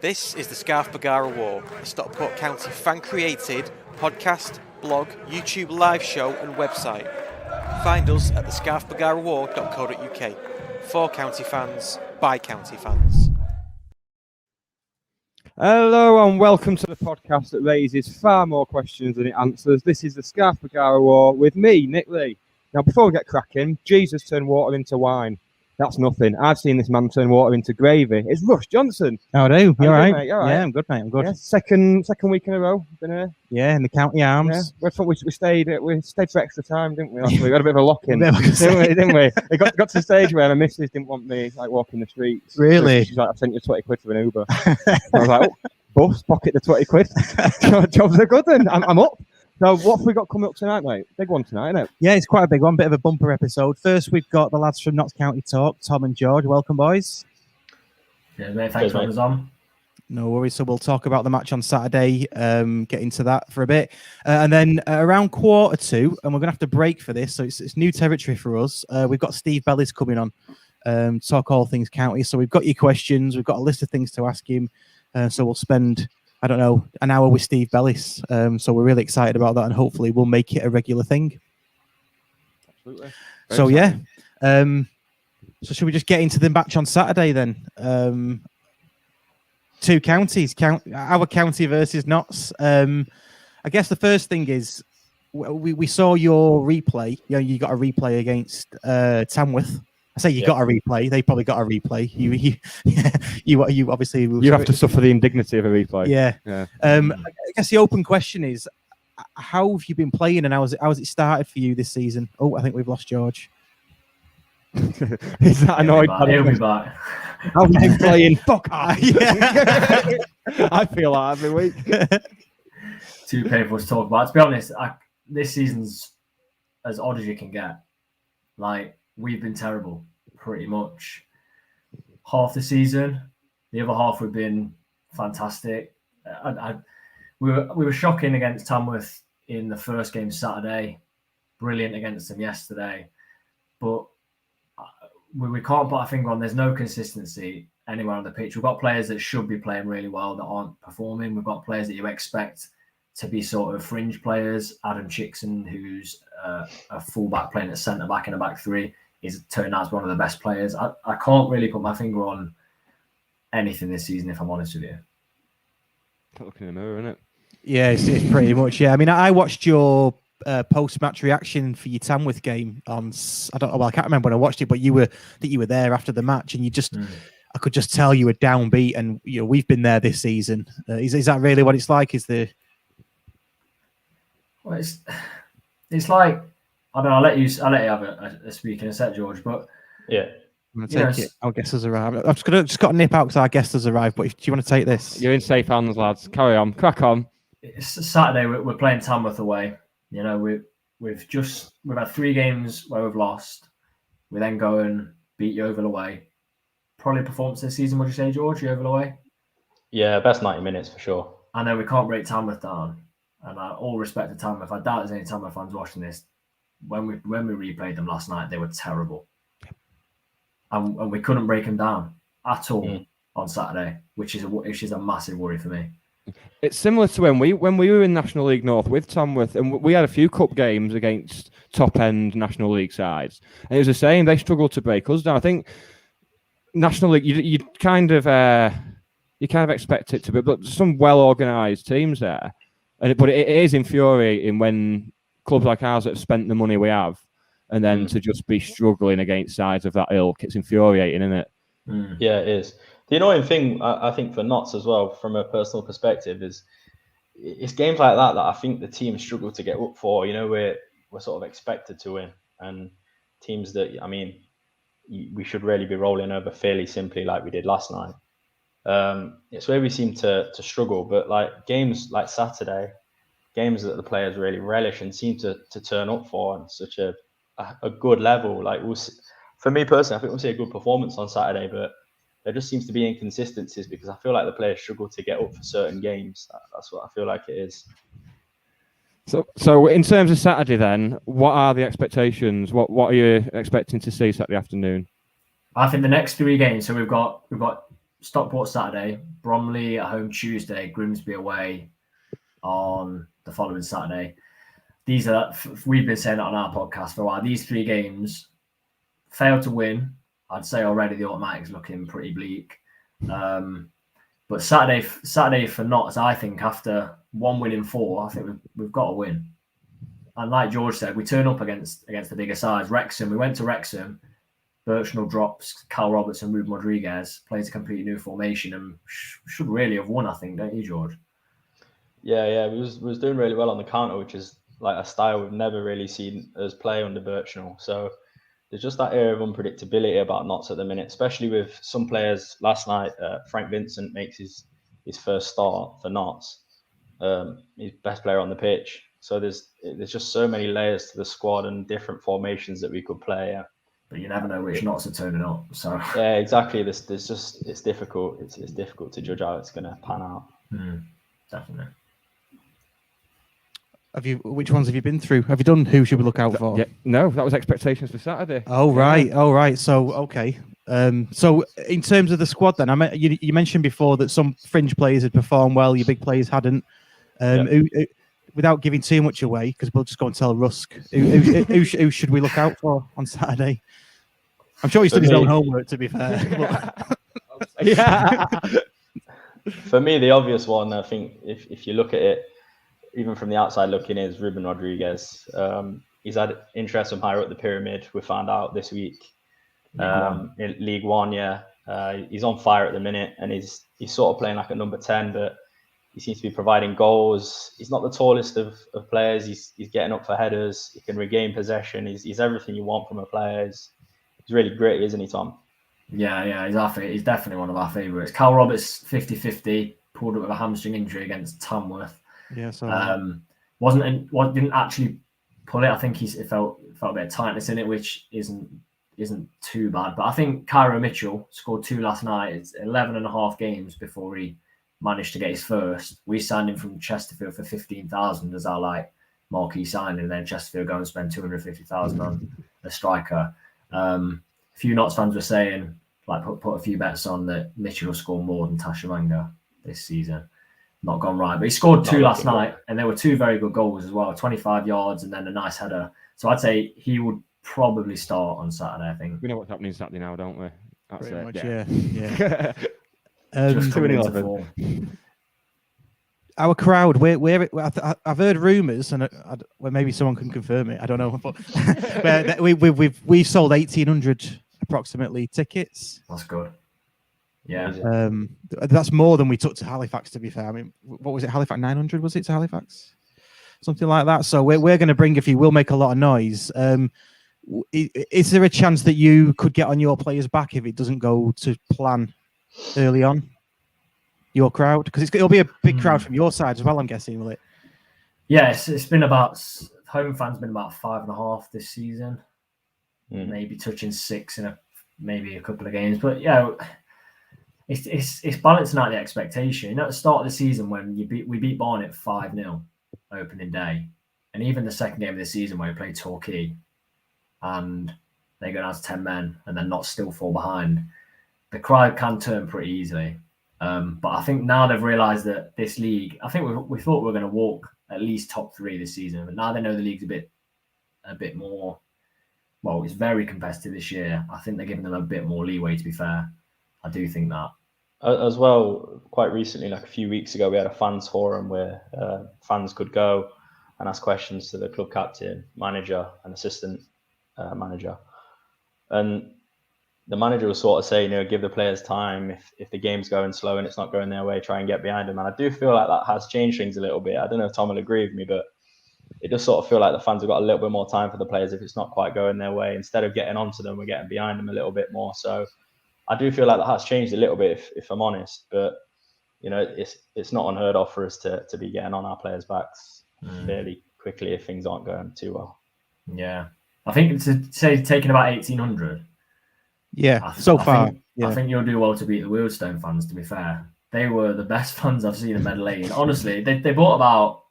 This is the Scarf Bergara War, a Stockport County fan-created podcast, blog, YouTube live show and website. Find us at thescarfbergarawar.co.uk. For county fans, by county fans. Hello and welcome to the podcast that raises far more questions than it answers. This is the Scarf Bergara War with me, Nick Lee. Now, before we get cracking, Jesus turned water into wine. That's nothing. I've seen this man turn water into gravy. It's Russ Johnson. How do? You all right? Mate? All right? Yeah, I'm good, mate. I'm good. Yeah, second week in a row. Been here. Yeah, in the county arms. Yeah. We stayed for extra time, didn't we? We got a bit of a lock-in, didn't we? It got to the stage where my missus didn't want me walking the streets. Really? She's like, "I've sent you 20 quid for an Uber." I was like, "Boss, pocket the 20 quid. Jobs are good then. I'm up." So what have we got coming up tonight, mate? Big one tonight, isn't it? Yeah, it's quite a big one. Bit of a bumper episode. First, we've got the lads from Notts County Talk, Tom and George. Welcome, boys. Yeah, mate. Thanks for having us on. No worries. So we'll talk about the match on Saturday, get into that for a bit. And then around 1:45, and we're going to have to break for this, so it's new territory for us. We've got Steve Bellis coming on, talk all things county. So we've got your questions. We've got a list of things to ask him. So we'll spend, I don't know, an hour with Steve Bellis. So we're really excited about that, and hopefully we'll make it a regular thing. Absolutely. So yeah. So should we just get into the match on Saturday then? Two counties, our county versus Notts. I guess the first thing is we saw your replay. You know, you got a replay against Tamworth. I say you got a replay. They probably got a replay. You obviously you have to suffer the indignity of a replay. Yeah. I guess the open question is, how have you been playing, and how's it started for you this season? Oh, I think we've lost George. Is that annoyed? He'll be back. How have you been playing? Fuck off. Yeah. I feel that every week. Too painful to talk about. To be honest, this season's as odd as you can get. Like, we've been terrible, pretty much. Half the season, the other half we've been fantastic. We were shocking against Tamworth in the first game Saturday. Brilliant against them yesterday. But we can't put our finger on, there's no consistency anywhere on the pitch. We've got players that should be playing really well that aren't performing. We've got players that you expect to be sort of fringe players. Adam Chickson, who's a fullback playing at centre-back in a back three, is turned out to be one of the best players. I can't really put my finger on anything this season, if I'm honest with you. Looking in the mirror, isn't it? Yeah, it's pretty much. Yeah, I mean, I watched your post-match reaction for your Tamworth game on, I can't remember when I watched it, but you were there after the match, and you just, I could just tell you were downbeat, and you know we've been there this season. Is that really what it's like? Well, it's like, I don't know. I'll let you have a speak in a sec, George. But yeah, I'm gonna take it. Our guest has arrived. I've just got to nip out because our guest has arrived. But do you want to take this? You're in safe hands, lads. Carry on, crack on. It's Saturday. We're playing Tamworth away. You know, we've had 3 games where we've lost. We then go and beat Yeovil away. Probably performance this season, would you say, George? Yeovil away? Yeah, best 90 minutes for sure. I know we can't break Tamworth down. And all respect to Tamworth. I doubt there's any Tamworth fans watching this. When we replayed them last night, they were terrible. And we couldn't break them down at all on Saturday, which is a massive worry for me. It's similar to when we were in National League North with Tamworth, and we had a few cup games against top-end National League sides, and it was the same. They struggled to break us down. I think National League, you kind of expect it to be, but some well-organised teams there. But it is infuriating when clubs like ours that have spent the money we have, and then to just be struggling against sides of that ilk. It's infuriating, isn't it? Yeah, it is. The annoying thing, I think, for Notts as well, from a personal perspective, is it's games like that I think the teams struggle to get up for. You know, we're sort of expected to win, and teams that, I mean, we should really be rolling over fairly simply like we did last night. It's where we seem to struggle, but like games like Saturday, games that the players really relish and seem to turn up for on such a good level. Like, for me personally, I think we'll see a good performance on Saturday, but there just seems to be inconsistencies because I feel like the players struggle to get up for certain games. That's what I feel like it is. So in terms of Saturday then, what are the expectations? What are you expecting to see Saturday afternoon? I think the next 3 games, so we've got Stockport Saturday, Bromley at home Tuesday, Grimsby away on the following Saturday. These are, we've been saying that on our podcast for a while. These 3 games, fail to win. I'd say already the automatic's looking pretty bleak. But Saturday for Notts, I think after 1 win in 4, I think we've got to win. And like George said, we turn up against the bigger sides. Wrexham, we went to Wrexham. Birchnell drops, Cal Roberts and Ruben Rodriguez plays a completely new formation and should really have won, I think, don't you, George? Yeah, we was doing really well on the counter, which is like a style we've never really seen us play under Birchnell. So there's just that air of unpredictability about Notts at the minute, especially with some players. Last night, Frank Vincent makes his first start for Notts. He's best player on the pitch. So there's just so many layers to the squad and different formations that we could play. But you never know which Notts are turning up. So yeah, exactly. It's difficult. It's difficult to judge how it's going to pan out. Definitely. Which ones have you been through? Have you done who should we look out for? Yeah, no, that was expectations for Saturday. Oh right, all right. So okay. So in terms of the squad, then you mentioned before that some fringe players had performed well, your big players hadn't. Without giving too much away, because we'll just go and tell Rusk. Who should we look out for on Saturday? I'm sure he's done his own homework, to be fair. Yeah. For me, the obvious one, I think, if you look at it, even from the outside looking, is Ruben Rodriguez. He's had interest from higher up the pyramid. We found out this week in League One. Yeah, he's on fire at the minute, and he's sort of playing like a number 10, but he seems to be providing goals. He's not the tallest of players. He's getting up for headers. He can regain possession. He's everything you want from a player. He's really gritty, isn't he, Tom? Yeah, he's definitely one of our favourites. Cal Roberts, 50-50, pulled up with a hamstring injury against Tamworth. Yeah, so didn't actually pull it. I think it felt a bit of tightness in it, which isn't too bad. But I think Cairo Mitchell scored 2 last night. It's 11 and a half games before he managed to get his first. We signed him from Chesterfield for 15,000 as our marquee signing, and then Chesterfield go and spend 250,000 on a striker. A few Notts fans were saying put a few bets on that Mitchell will score more than Tashamanga this season. Not gone right, but he scored 2 last night, and there were 2 very good goals as well, 25 yards and then a nice header. So I'd say he would probably start on Saturday, I think. We know what's happening Saturday now, don't we? That's pretty it. much, yeah. Just coming into form. Our crowd, I've heard rumours, and maybe someone can confirm it. I don't know, but we've sold 1,800 approximately tickets. That's good. Yeah. That's more than we took to Halifax, to be fair. I mean, what was it? Halifax 900 was it to Halifax? Something like that. So we're going to bring, if you will, make a lot of noise. Is there a chance that you could get on your players back if it doesn't go to plan early on? Your crowd, because it'll be a big crowd from your side as well, I'm guessing, will it? Yes, it's been about home fans been about 5.5 this season, maybe touching 6 in maybe a couple of games, but yeah, it's balancing out the expectation. At the start of the season, when we beat Barnet 5-0 opening day, and even the second game of the season where we played Torquay, and they go down to 10 men and then not still fall behind, the crowd can turn pretty easily. But I think now they've realised that this league, I think we thought we were going to walk at least top 3 this season, but now they know the league's a bit more, well, it's very competitive this year. I think they're giving them a bit more leeway, to be fair. I do think that. As well, quite recently, like a few weeks ago, we had a fans forum where fans could go and ask questions to the club captain, manager and assistant manager. And the manager was sort of saying, give the players time. If the game's going slow and it's not going their way, try and get behind them. And I do feel like that has changed things a little bit. I don't know if Tom will agree with me, but it does sort of feel like the fans have got a little bit more time for the players if it's not quite going their way. Instead of getting onto them, we're getting behind them a little bit more. So I do feel like that has changed a little bit, if I'm honest. But, it's not unheard of for us to be getting on our players' backs fairly quickly if things aren't going too well. Yeah. I think to say taking about 1,800. Yeah, I think you'll do well to beat the Wheelstone fans, to be fair. They were the best fans I've seen in Medellin. Honestly, they bought about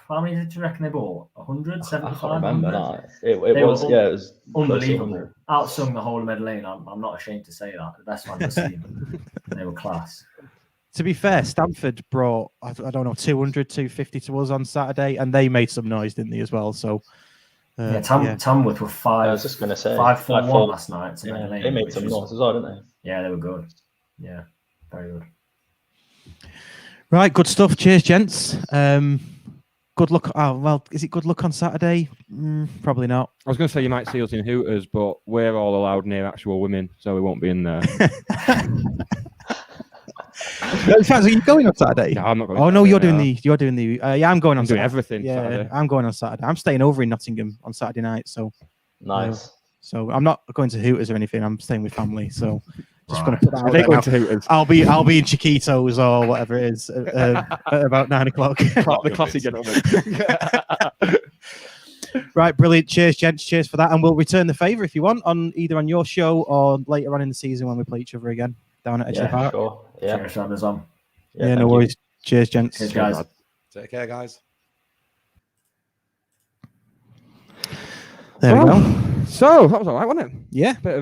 How many did you reckon they bought? 100, I 75? can't remember 100? that. It was were yeah, it was close to Unbelievable. 100. Outsung the whole of Medellin. I'm not ashamed to say that. The best fans I've seen. They were class. To be fair, Stamford brought, I don't know, 200, 250 to us on Saturday, and they made some noise, didn't they, as well? So, Tamworth were 5-4 I was just going to say 5-4 last night to Yeah, Medellin. they made which some was- noise as well, didn't they? Yeah, they were good. Yeah, very good. right, good stuff. Cheers, gents. Good luck. Oh, well, is it good luck on Saturday? Probably not. I was going to say you might see us in Hooters, but we're all allowed near actual women, so we won't be in there. In fact, are you going on Saturday? No, I'm not going. Oh no, Saturday, you're doing the. Yeah, I'm going on. I'm doing Saturday. everything Yeah, Saturday. I'm going on Saturday. I'm staying over in Nottingham on Saturday night, so Nice. so I'm not going to Hooters or anything. I'm staying with family, so just Right. going to put that Are out they there going now. to Hooters? I'll be in Chiquitos or whatever it is at about 9 o'clock. The classy gentleman. Right, brilliant. Cheers, gents. Cheers for that, and we'll return the favour if you want on either on your show or later on in the season when we play each other again down at Edge of the Yeah, Park. sure. Yeah, Cheers, having us on. Yeah, thank no you. worries. Cheers, gents. Cheers, guys. Take care, guys. There we Well, go. So that was all right, wasn't it? Yeah, Bit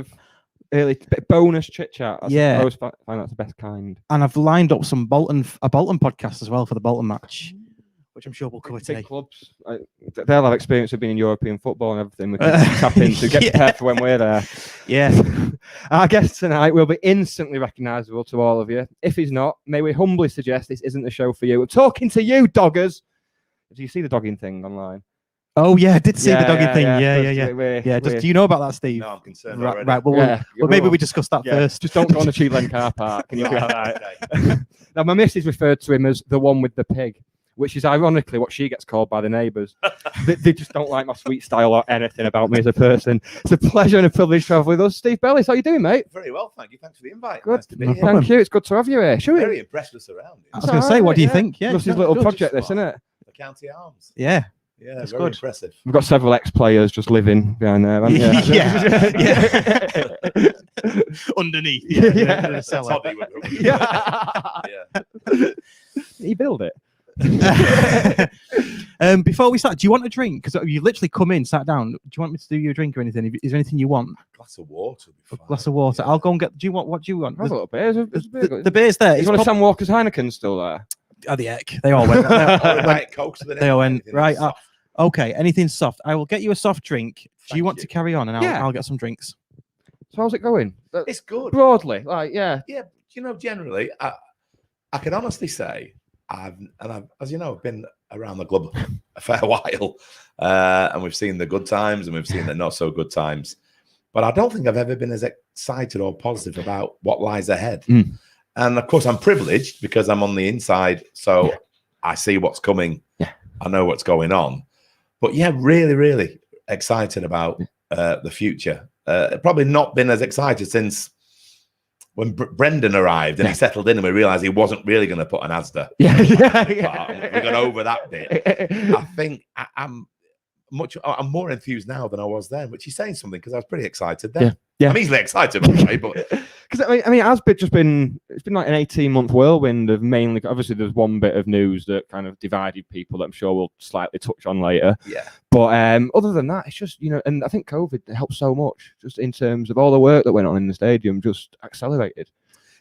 of bonus chit chat. Yeah. I always find that's the best kind. and I've lined up some Bolton podcast as well for the Bolton match, which I'm sure we'll cover today. Big clubs, they'll have experience of being in European football and everything. We can tap into, get prepared for when we're there. Yeah. Our guest tonight will be instantly recognisable to all of you. If he's not, may we humbly suggest this isn't the show for you. We're talking to you, doggers. Do you see the dogging thing online? Oh yeah, I did see the dogging thing. Yeah. We're- Do you know about that, Steve? No, I'm concerned Right, already. right. Well, Yeah, well, maybe well, we discuss that yeah, first. Just don't go on a Tube Lane car park and you'll be all right. Now, my missus referred to him as the one with the pig, which is ironically what she gets called by the neighbours. They just don't like my sweet style or anything about me as a person. It's a pleasure and a privilege to have with us. Steve Bellis, how you doing, mate? Very well, thank you. Thanks for the invite. Good. Nice to be No here. problem. Thank you. It's good to have you here. Should we? Very impressed with surroundings. I was going to say, what do you think? Yeah, Russ's no, little good. project, this, isn't it? The County Arms. Yeah. Yeah, That's very good. impressive. We've got several ex-players just living behind there, haven't you? Yeah. Underneath. Yeah. In the cellar. Toddy would probably- Yeah. He built it. Before we start, do you want a drink? Because you literally come in, sat down. Do you want me to do you a drink or anything? Is there anything you want? Glass of water. A glass of water. I'll go and get. Do you want? What do you want? Have a little bit. The beer's there. Is It's one of pop- Sam Walker's Heineken still there? Oh, the heck. They all went. Diet Coke, so They all went. anything Right. soft. Okay. Anything soft. I will get you a soft drink. Do Thank you want you. to carry on? And Yeah. I'll get some drinks. So how's it going? It's good. Broadly, like, yeah. Yeah, you know, generally, I can honestly say I've, as you know, I've been around the club a fair while, and we've seen the good times and we've seen the not so good times. But I don't think I've ever been as excited or positive about what lies ahead. Mm. And of course, I'm privileged because I'm on the inside, so I see what's coming. Yeah. I know what's going on. But yeah, really, really excited about the future. Probably not been as excited since when Brendan arrived and he settled in and we realised he wasn't really going to put an Asda. We got over that bit. I think I'm more enthused now than I was then, which is saying something because I was pretty excited then. Yeah. I'm easily excited, by the way, but Because I mean, it's been like an 18-month whirlwind of mainly. Obviously, there's one bit of news that kind of divided people that I'm sure we'll slightly touch on later. yeah. But other than that, it's just, you know, and I think COVID helped so much just in terms of all the work that went on in the stadium, just accelerated.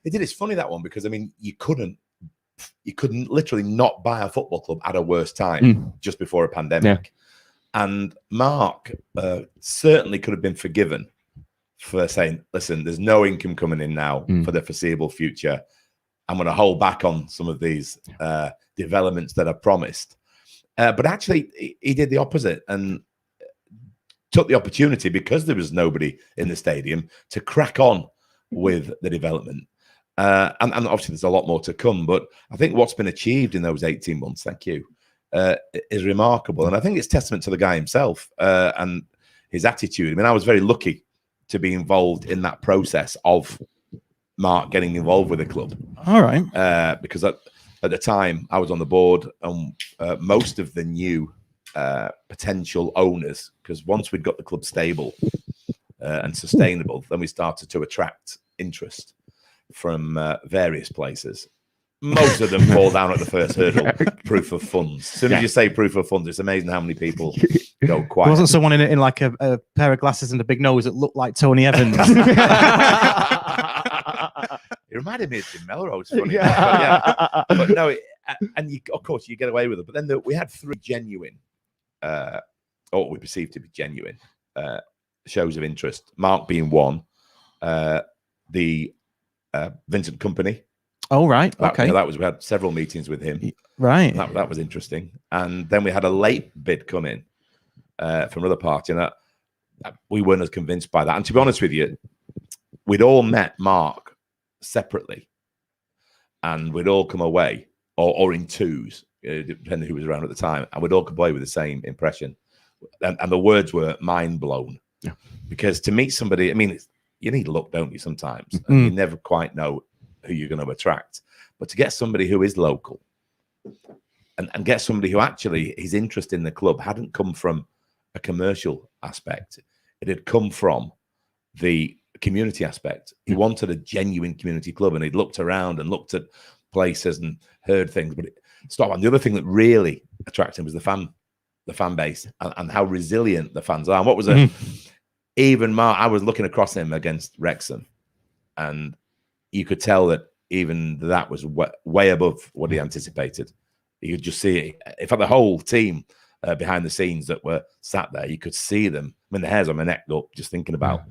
It did. It's funny, that one, because I mean, you couldn't literally not buy a football club at a worse time just before a pandemic. And Mark certainly could have been forgiven for saying, listen, there's no income coming in now for the foreseeable future. I'm going to hold back on some of these developments that are promised. But actually, he did the opposite and took the opportunity, because there was nobody in the stadium, to crack on with the development. And obviously, there's a lot more to come. But I think what's been achieved in those 18 months, thank you, is remarkable. And I think it's testament to the guy himself and his attitude. I mean, I was very lucky to be involved in that process of Mark getting involved with the club. All right. Because at the time I was on the board, and most of the new potential owners, because once we'd got the club stable and sustainable, then we started to attract interest from various places. most of them fall down at the first hurdle. Proof of funds. As soon as you say proof of funds, it's amazing how many people go quiet. There wasn't someone in like a pair of glasses and a big nose that looked like Tony Evans. It reminded me of Jim Melrose. Funny enough, but no, and of course you get away with it. But then we had 3 genuine, or what we perceived to be genuine, shows of interest. Mark being one, the Vincent Company. Oh, right. Okay. That was, we had several meetings with him. Right. That was interesting. And then we had a late bid come in from another party, and we weren't as convinced by that. And to be honest with you, we'd all met Mark separately, and we'd all come away, or in twos, depending who was around at the time, and we'd all come away with the same impression. And the words were mind blown. Yeah. Because to meet somebody, I mean, you need luck, don't you, sometimes? And you never quite know who you're going to attract. But to get somebody who is local and get somebody who actually his interest in the club hadn't come from a commercial aspect, it had come from the community aspect. He wanted a genuine community club, and he'd looked around and looked at places and heard things. But and the other thing that really attracted him was the fan base and how resilient the fans are. And what was even Mark, I was looking across him against Wrexham, and you could tell that even that was way above what he anticipated. You could just see it. In fact, the whole team behind the scenes that were sat there, you could see them. I mean, the hairs on my neck up just thinking about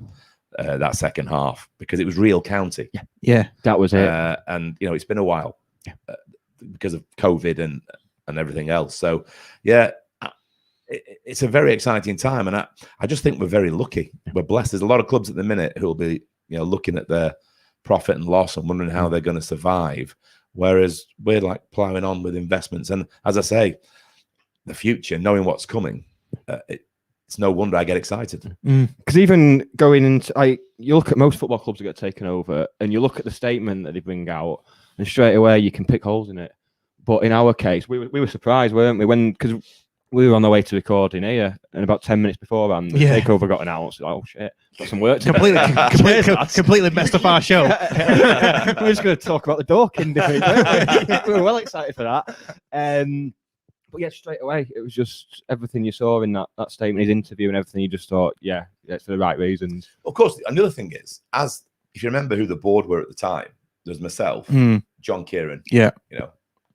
that second half, because it was real county. Yeah, that was it. And it's been a while because of COVID and everything else. So yeah, it's a very exciting time, and I just think we're very lucky. We're blessed. There's a lot of clubs at the minute who will be looking at their profit and loss and wondering how they're going to survive, whereas we're like plowing on with investments. And as I say, the future, knowing what's coming, it's no wonder I get excited. Because even going into, you look at most football clubs that get taken over, and you look at the statement that they bring out, and straight away you can pick holes in it. But in our case, we were surprised, weren't we? Because we were on the way to recording here, and about 10 minutes beforehand, the takeover got announced. Like, oh shit, got some work to completely messed up our show. We're just going to talk about the Dorking defeat. We were well excited for that. But yeah, straight away, it was just everything you saw in that statement, his interview and everything. You just thought, yeah, it's for the right reasons. Of course, another thing is, if you remember who the board were at the time, there was myself, John Kieran,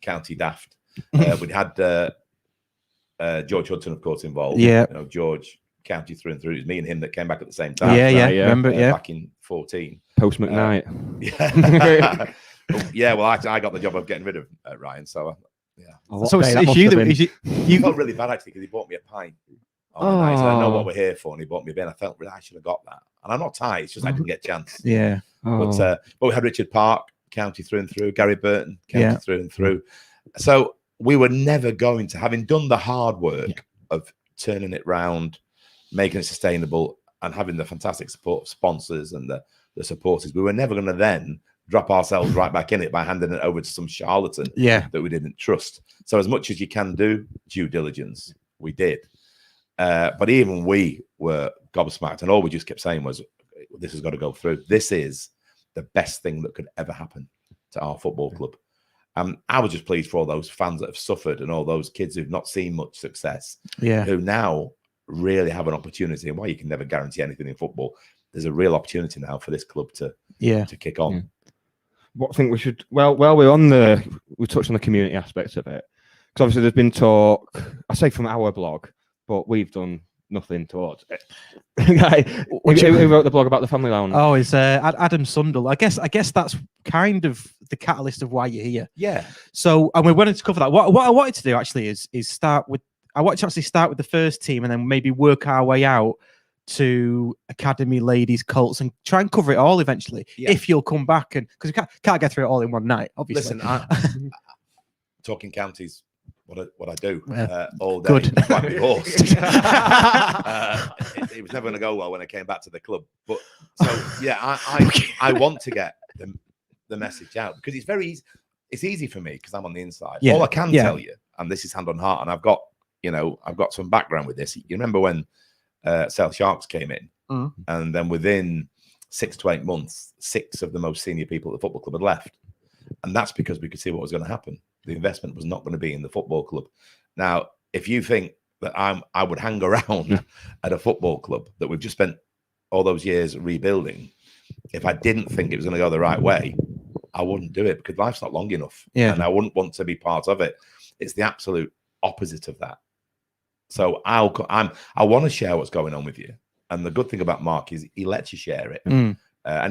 County Daft. We'd had George Hudson, of course, involved. Yeah, George, county through and through. It was me and him that came back at the same time. Remember? Back in 14. Post McKnight. Well, I got the job of getting rid of Ryan, so so it's you that you felt really bad actually, because he bought me a pint. I know what we're here for, and he bought me a beer. I felt I should have got that, and I'm not tight. It's just I didn't get a chance. Yeah. But we had Richard Park, county through and through. Gary Burton, county through and through. So we were never going to, having done the hard work of turning it round, making it sustainable, and having the fantastic support of sponsors and the supporters. We were never going to then drop ourselves right back in it by handing it over to some charlatan that we didn't trust. So as much as you can do due diligence, we did. But even we were gobsmacked, and all we just kept saying was, this has got to go through. This is the best thing that could ever happen to our football club. I was just pleased for all those fans that have suffered, and all those kids who've not seen much success, who now really have an opportunity. And while you can never guarantee anything in football, there's a real opportunity now for this club to kick on. What I think we should, well, we touched on the community aspects of it, because obviously there's been talk, I say from our blog, but we've done nothing towards it. Who wrote the blog about the family lounge? Oh, it's Adam Sundell. I guess that's kind of the catalyst of why you're here. Yeah. So, and we wanted to cover that. What I wanted to do actually is start with. I wanted to actually start with the first team, and then maybe work our way out to academy, ladies, Colts, and try and cover it all eventually. Yeah. If you'll come back, and because we can't get through it all in one night, obviously. Listen, talking counties. What I do all day. Good. Like my horse. It was never going to go well when I came back to the club. But so yeah, I want to get the message out, because it's very easy. It's easy for me because I'm on the inside. Yeah. All I can tell you, and this is hand on heart, and I've got some background with this. You remember when Sale Sharks came in, and then within 6 to 8 months, 6 of the most senior people at the football club had left. And that's because we could see what was going to happen. The investment was not going to be in the football club. Now, if you think that I would hang around at a football club that we've just spent all those years rebuilding, if I didn't think it was going to go the right way, I wouldn't do it, because life's not long enough. Yeah. And I wouldn't want to be part of it. It's the absolute opposite of that. So I want to share what's going on with you. And the good thing about Mark is he lets you share it. And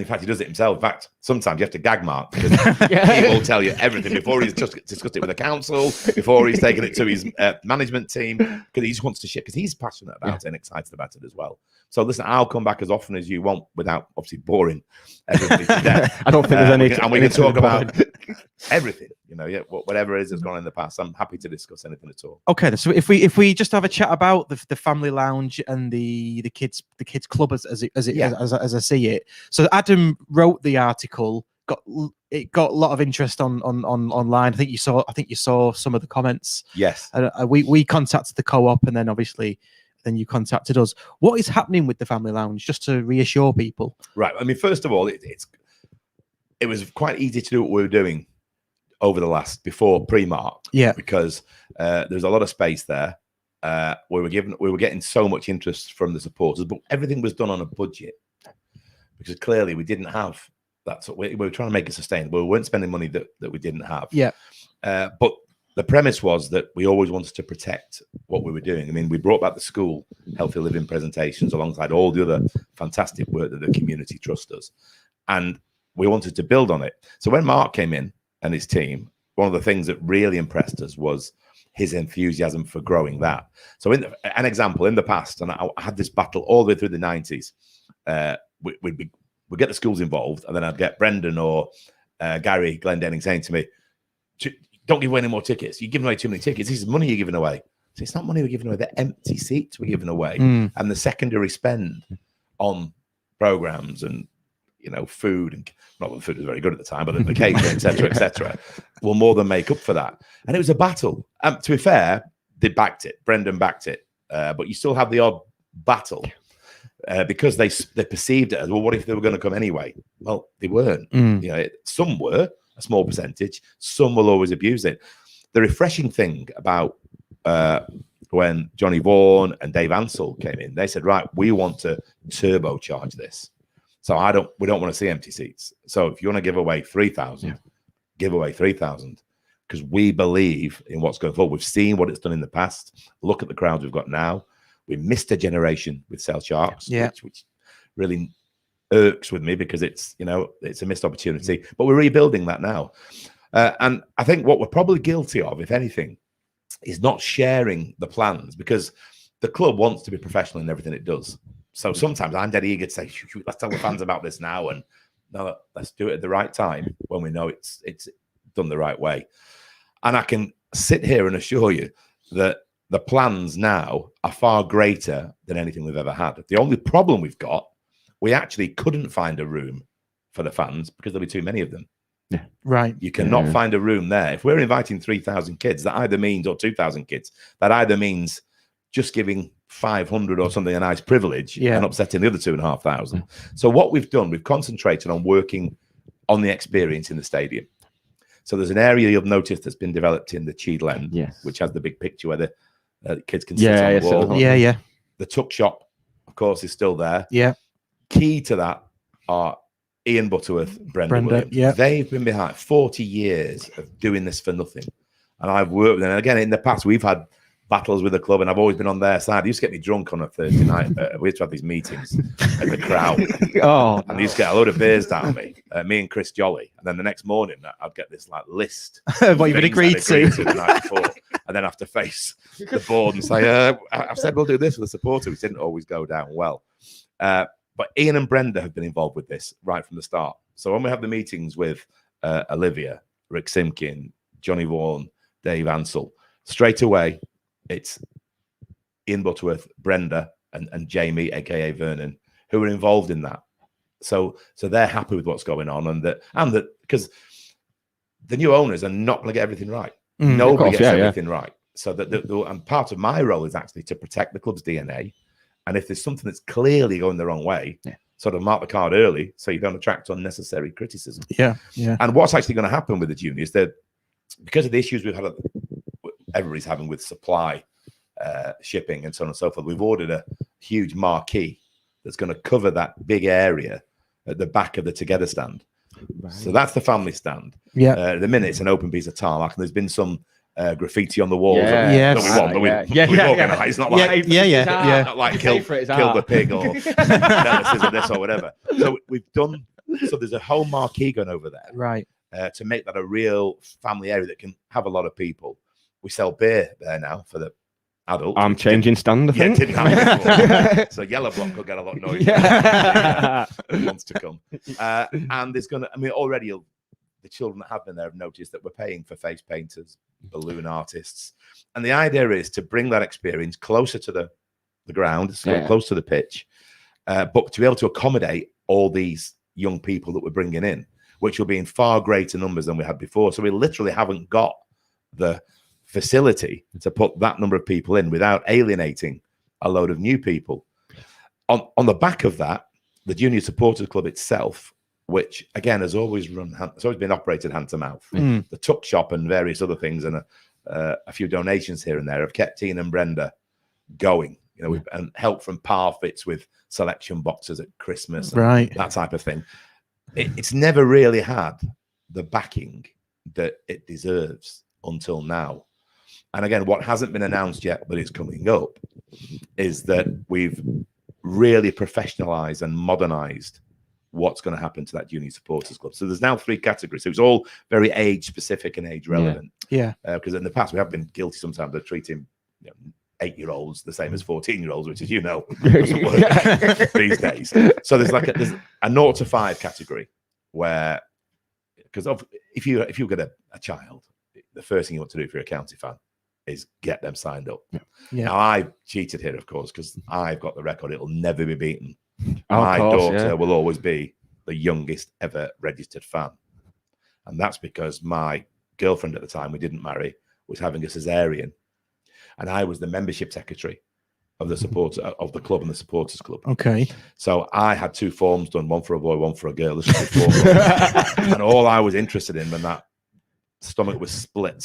in fact, he does it himself. In fact, sometimes you have to gag Mark, because he will tell you everything before he's just discussed it with the council, before he's taken it to his management team, because he just wants to share, because he's passionate about it and excited about it as well. So listen, I'll come back as often as you want without obviously boring everybody to death. I don't think there's any. And we can talk about everything, whatever it is that's gone in the past. I'm happy to discuss anything at all. Okay, so if we just have a chat about the family lounge and the kids club as I see it. So Adam wrote the article. It got a lot of interest on online. I think you saw some of the comments. Yes. We contacted the co-op, and then obviously then you contacted us. What is happening with the family lounge, just to reassure people? Right. I mean, first of all, it was quite easy to do what we were doing over the before pre-Mark. Yeah. Because there's a lot of space there. We were getting so much interest from the supporters, but everything was done on a budget, because clearly we didn't have that. So we were trying to make it sustainable. We weren't spending money that we didn't have. Yeah. But the premise was that we always wanted to protect what we were doing. I mean, we brought back the school healthy living presentations alongside all the other fantastic work that the community trust us. And we wanted to build on it. So when Mark came in and his team, one of the things that really impressed us was his enthusiasm for growing that. So an example, in the past, and I had this battle all the way through the 90s, we'd get the schools involved, and then I'd get Brendan or Gary Glendenning saying to me, don't give away any more tickets. You're giving away too many tickets. This is money you're giving away. So it's not money we're giving away. They're empty seats we're giving away. And the secondary spend on programs and, food, and not that the food was very good at the time, but the catering, etc., will more than make up for that. And it was a battle. To be fair, they backed it. Brendan backed it. But you still have the odd battle because they perceived it as, well, what if they were going to come anyway? Well, they weren't. Some were. A small percentage. Some will always abuse it. The refreshing thing about when Johnny Vaughan and Dave Ansell came in, they said, right, we want to turbocharge this. So we don't want to see empty seats. So if you want to give away 3,000, give away 3,000, because we believe in what's going forward. We've seen what it's done in the past. Look at the crowds we've got now. We missed a generation with Sale Sharks, which really irks with me, because it's a missed opportunity, but we're rebuilding that now. And I think what we're probably guilty of, if anything, is not sharing the plans, because the club wants to be professional in everything it does. So sometimes I'm dead eager to say, let's tell the fans about this now, and no, let's do it at the right time when we know it's done the right way. And I can sit here and assure you that the plans now are far greater than anything we've ever had. The only problem we've got, we actually couldn't find a room for the fans because there'll be too many of them. Yeah. Right. You cannot find a room there. If we're inviting 3,000 kids, that either means, or 2,000 kids, that either means just giving 500 or something a nice privilege and upsetting the other 2,500. So what we've done, we've concentrated on working on the experience in the stadium. So there's an area you'll notice that's been developed in the Cheadle end, which has the big picture where the kids can sit on the wall. The tuck shop, of course, is still there. Key to that are Ian Butterworth, Brenda Williams. They've been behind 40 years of doing this for nothing. And I've worked with them. And again, in the past, we've had battles with the club, and I've always been on their side. They used to get me drunk on a Thursday night. We used to have these meetings at the Crown. And they used to get a load of beers down me and Chris Jolly. And then the next morning, I'd get this like list. What you've agreed to the night before. And then have to face the board and say, I've said we'll do this for the supporter, which didn't always go down well. But Ian and Brenda have been involved with this right from the start. So when we have the meetings with Olivia, Rick Simkin, Johnny Vaughan, Dave Ansell, straight away, it's Ian Butterworth, Brenda, and Jamie, aka Vernon, who are involved in that. So they're happy with what's going on, and that because the new owners are not going to get everything right. Nobody gets everything right. So and part of my role is actually to protect the club's DNA. And if there's something that's clearly going the wrong way, sort of mark the card early so you don't attract unnecessary criticism. Yeah, yeah. And what's actually going to happen with the juniors, that because of the issues we've had, everybody's having with supply, shipping, and so on and so forth, we've ordered a huge marquee that's going to cover that big area at the back of the Together stand. Right. So that's the family stand. Yeah. At the minute, it's an open piece of tarmac, and there's been some graffiti on the walls that we want, that we've organised. Not like not like kill the pig or nemesis or this or whatever. So we've done. So there's a whole marquee going over there, right, to make that a real family area that can have a lot of people. We sell beer there now for the adults. I'm changing stand, I think. Didn't have it so Yellow Block will get a lot of noise. Wants to come. And there's going to, I mean, already the children that have been there have noticed that we're paying for face painters, balloon artists. And the idea is to bring that experience closer to the ground, close to the pitch, but to be able to accommodate all these young people that we're bringing in, which will be in far greater numbers than we had before. So we literally haven't got the facility to put that number of people in without alienating a load of new people. On the back of that, the Junior Supporters Club itself, which again has always been operated hand to mouth. The tuck shop and various other things, and a few donations here and there have kept Tina and Brenda going. You know, and help from Parfits with selection boxes at Christmas, and that type of thing. It's never really had the backing that it deserves until now. And again, what hasn't been announced yet, but it's coming up, is that we've really professionalized and modernized what's going to happen to that Junior Supporters Club. So there's now 3 categories. So it's all very age specific and age relevant. Yeah. Because in the past, we have been guilty sometimes of treating 8-year-olds the same as 14-year-olds, which, as you know, doesn't work these days. So there's there's a 0 to 5 category where, because if you get a child, the first thing you want to do if you're a county fan is get them signed up. Yeah. Now, I cheated here, of course, because I've got the record. It'll never be beaten. My daughter will always be the youngest ever registered fan. And that's because my girlfriend at the time, we didn't marry, was having a cesarean. And I was the membership secretary of the supporter of the club and the supporters club. Okay. So I had 2 forms done, one for a boy, one for a girl. And all I was interested in when that stomach was slit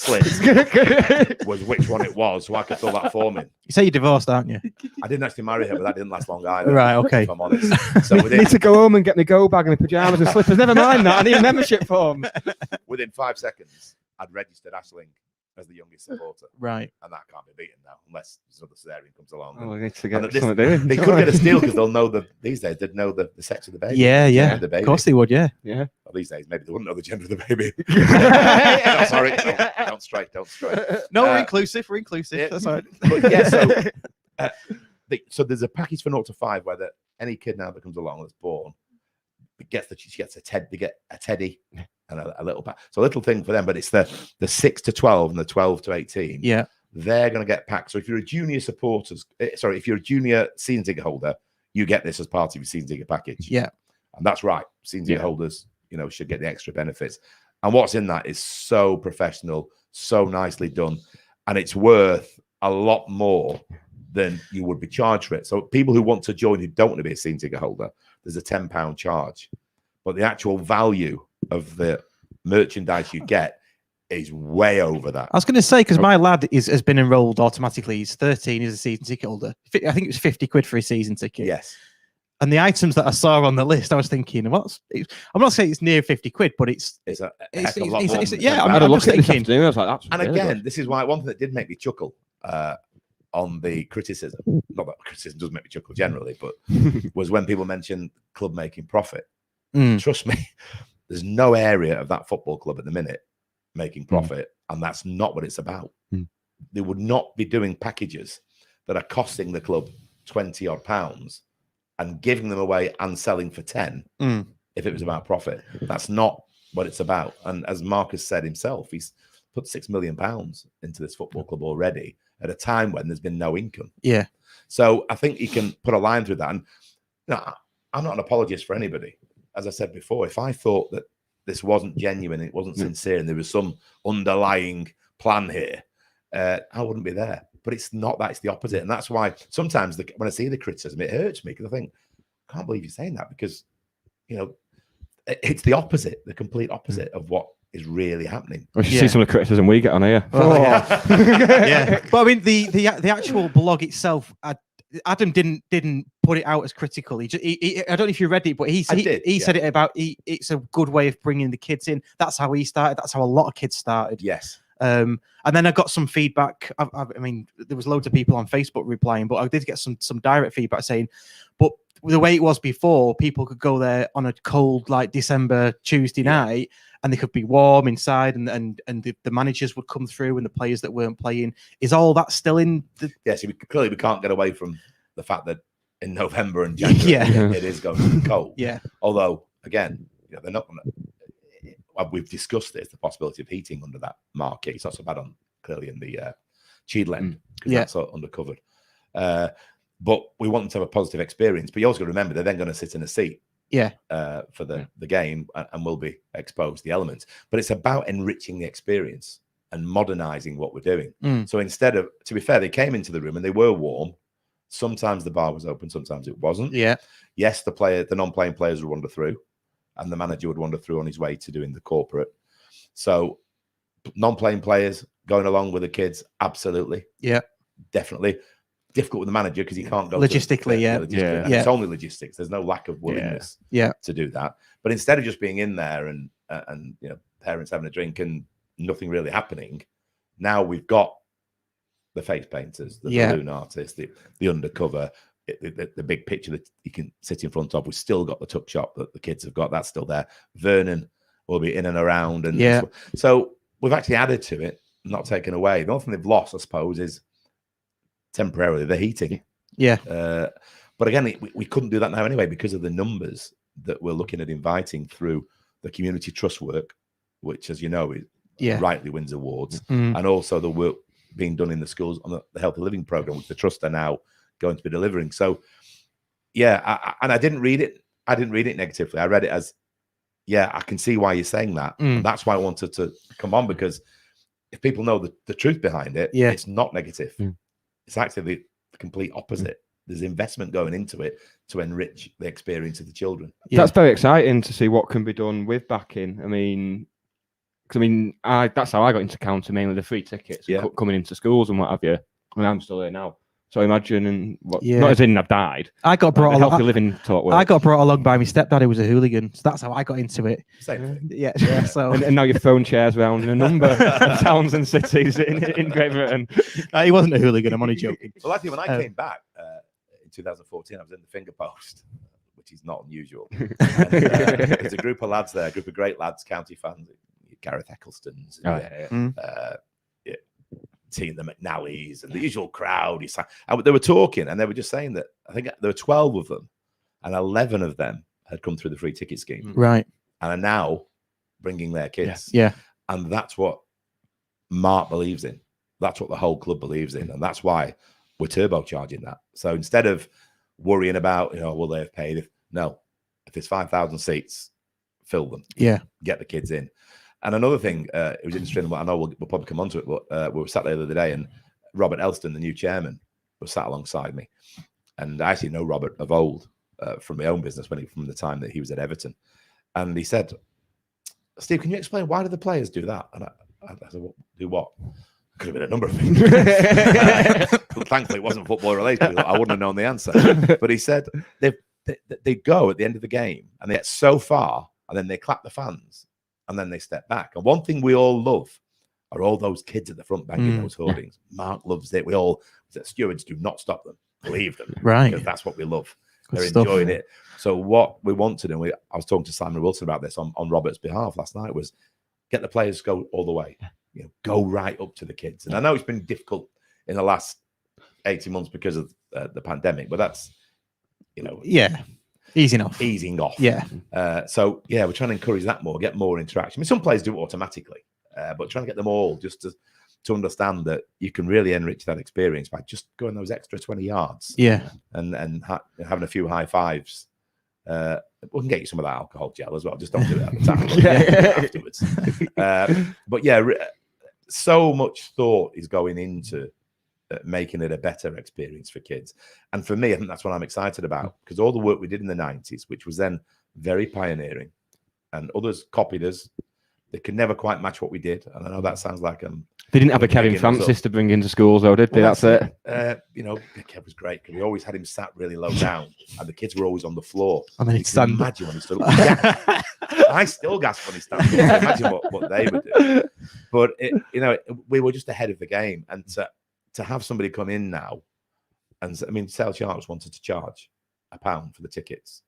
was which one it was, so I could fill that form in. You say you're divorced, aren't you? I didn't actually marry her, but that didn't last long either. Right, okay. If I'm honest. So I need to go home and get my go bag and my pajamas and slippers. Never mind that. I need a membership form. Within 5 seconds, I'd registered Ashling as the youngest supporter. Right. And that can't be beaten now, unless another cesarean comes along. Oh, I need to get something doing. They could get a steal because they'll know these days they'd know the sex of the baby. Yeah. The baby. Of course they would, yeah. Well, these days maybe they wouldn't know the gender of the baby. No, sorry, don't stray. No, we're inclusive. Yeah. That's all right. But yeah, so there's a package for 0 to 5 where any kid now that comes along that's born gets a teddy and a little pack. So a little thing for them, but it's the 6 to 12 and the 12 to 18. Yeah. They're going to get packs. So if you're a junior if you're a junior season ticket holder, you get this as part of your season ticket package. Yeah. And that's right. Season ticket holders, should get the extra benefits. And what's in that is so professional, so nicely done. And it's worth a lot more than you would be charged for it. So people who want to join who don't want to be a season ticket holder, there's a £10 charge. But the actual value of the merchandise you get is way over that. I was going to say, because my lad has been enrolled automatically. He's 13, he's a season ticket holder. I think it was 50 quid for his season ticket. Yes. And the items that I saw on the list, I was thinking, I'm not saying it's near 50 quid, but it's a heck of a lot more. Yeah, I'm just thinking. I was like, that's and really again, good. this is why one thing that did make me chuckle on the criticism, not that criticism does make me chuckle generally, but was when people mentioned club making profit. Trust me, there's no area of that football club at the minute making profit, and that's not what it's about. They would not be doing packages that are costing the club 20 odd pounds and giving them away and selling for 10 if it was about profit. That's not what it's about. And as Marcus said himself, he's put £6 million into this football club already at a time when there's been no income. Yeah. So I think you can put a line through that. And I'm not an apologist for anybody. As I said before, if I thought that this wasn't genuine, it wasn't sincere, and there was some underlying plan here, I wouldn't be there. But it's not that, it's the opposite. And that's why sometimes when I see the criticism, it hurts me, because I think, can't believe you're saying that, because, you know, it's the opposite, the complete opposite of what is really happening. We should see some of the criticism we get on here. Yeah. But I mean, the actual blog itself, Adam didn't put it out as critical. He I don't know if you read it, but he said it about it's a good way of bringing the kids in. That's how he started. That's how a lot of kids started. Yes. And then I got some feedback. I mean, there was loads of people on Facebook replying, but I did get some direct feedback saying, but the way it was before, people could go there on a cold, like December Tuesday night, and they could be warm inside, and the managers would come through, and the players that weren't playing. Is all that still in the? Yes, clearly we can't get away from the fact that in November and January it is going to be cold. Yeah. Although, again, you know, they're not going to. We've discussed this, the possibility of heating under that marquee. It's not so bad clearly in the Cheadle end, because that's undercovered. But we want them to have a positive experience. But you also got to remember, they're then going to sit in a seat for the game, and will be exposed to the elements. But it's about enriching the experience and modernizing what we're doing. So instead of, to be fair, they came into the room and they were warm. Sometimes the bar was open, sometimes it wasn't. Yeah. Yes, the non-playing players would wander through, and the manager would wander through on his way to doing the corporate. So non-playing players going along with the kids, absolutely. Yeah. Definitely. Difficult with the manager because he can't go logistically. It's only logistics. There's no lack of willingness to do that. But instead of just being in there and you know, parents having a drink and nothing really happening, now we've got the face painters, the balloon artists, the undercover, the big picture that you can sit in front of. We've still got the tuck shop that the kids have got. That's still there. Vernon will be in and around, and so we've actually added to it, not taken away. The only thing they've lost, I suppose, is temporarily the heating. But again, we couldn't do that now anyway, because of the numbers that we're looking at inviting through the community trust work, which, as you know, rightly wins awards, and also the work being done in the schools on the healthy living program, which the trust are now going to be delivering. So I didn't read it negatively. I read it as, I can see why you're saying that, and that's why I wanted to come on, because if people know the truth behind it, it's not negative. It's actually the complete opposite. There's investment going into it to enrich the experience of the children. That's very exciting to see what can be done with backing. I mean, that's how I got into county, mainly the free tickets coming into schools and what have you. I mean, I'm still here now. So imagine not as in I've died. I got brought along. Healthy living talk works. I got brought along by my stepdad, who was a hooligan. So that's how I got into it. Same. So and now you're throwing chairs around in a number of towns and cities in Great Britain. He wasn't a hooligan. I'm only joking. Well, actually, when I came back in 2014, I was in the finger post, which is not unusual. And, there's a group of lads there, a group of great lads, county fans, Gareth Eccleston's. Seeing the McNallys and the usual crowd. And they were talking, and they were just saying that I think there were 12 of them, and 11 of them had come through the free ticket scheme, right? And are now bringing their kids. And that's what Mark believes in. That's what the whole club believes in, and that's why we're turbocharging that. So instead of worrying about, will they have paid? If there's 5,000 seats, fill them. Get the kids in. And another thing, it was interesting. I know we'll probably come on to it, but we were sat there the other day, and Robert Elston, the new chairman, was sat alongside me. And I actually know Robert of old from my own business from the time that he was at Everton. And he said, "Steve, can you explain why do the players do that?" And I said, "Do what?" Could have been a number of things. But thankfully, it wasn't football related. I wouldn't have known the answer. But he said they go at the end of the game, and they get so far, and then they clap the fans. And then they step back. And one thing we all love are all those kids at the front banging those hoardings. Mark loves it. The stewards do not stop them. Leave them. Right. Because that's what we love. They're enjoying it. So what we want to do, I was talking to Simon Wilson about this on Robert's behalf last night, was get the players to go all the way. Go right up to the kids. And I know it's been difficult in the last 18 months because of the pandemic, but that's, easing off. So we're trying to encourage that more, get more interaction. I mean, some players do it automatically, but trying to get them all just to understand that you can really enrich that experience by just going those extra 20 yards. And having a few high fives. We can get you some of that alcohol gel as well. Just don't do it at the time. Afterwards. But so much thought is going into at making it a better experience for kids. And for me, I think that's what I'm excited about, because all the work we did in the 90s, which was then very pioneering, and others copied us. They could never quite match what we did. And I know that sounds like they didn't have a Kevin Francis to bring into schools, though, did they? Well, that's it. Kev was great because we always had him sat really low down, and the kids were always on the floor. And then he'd stand. Imagine when he stood up. I still gasp when he stands up. Imagine what they would do. But we were just ahead of the game, and to have somebody come in now, and Sale Sharks wanted to charge £1 for the tickets.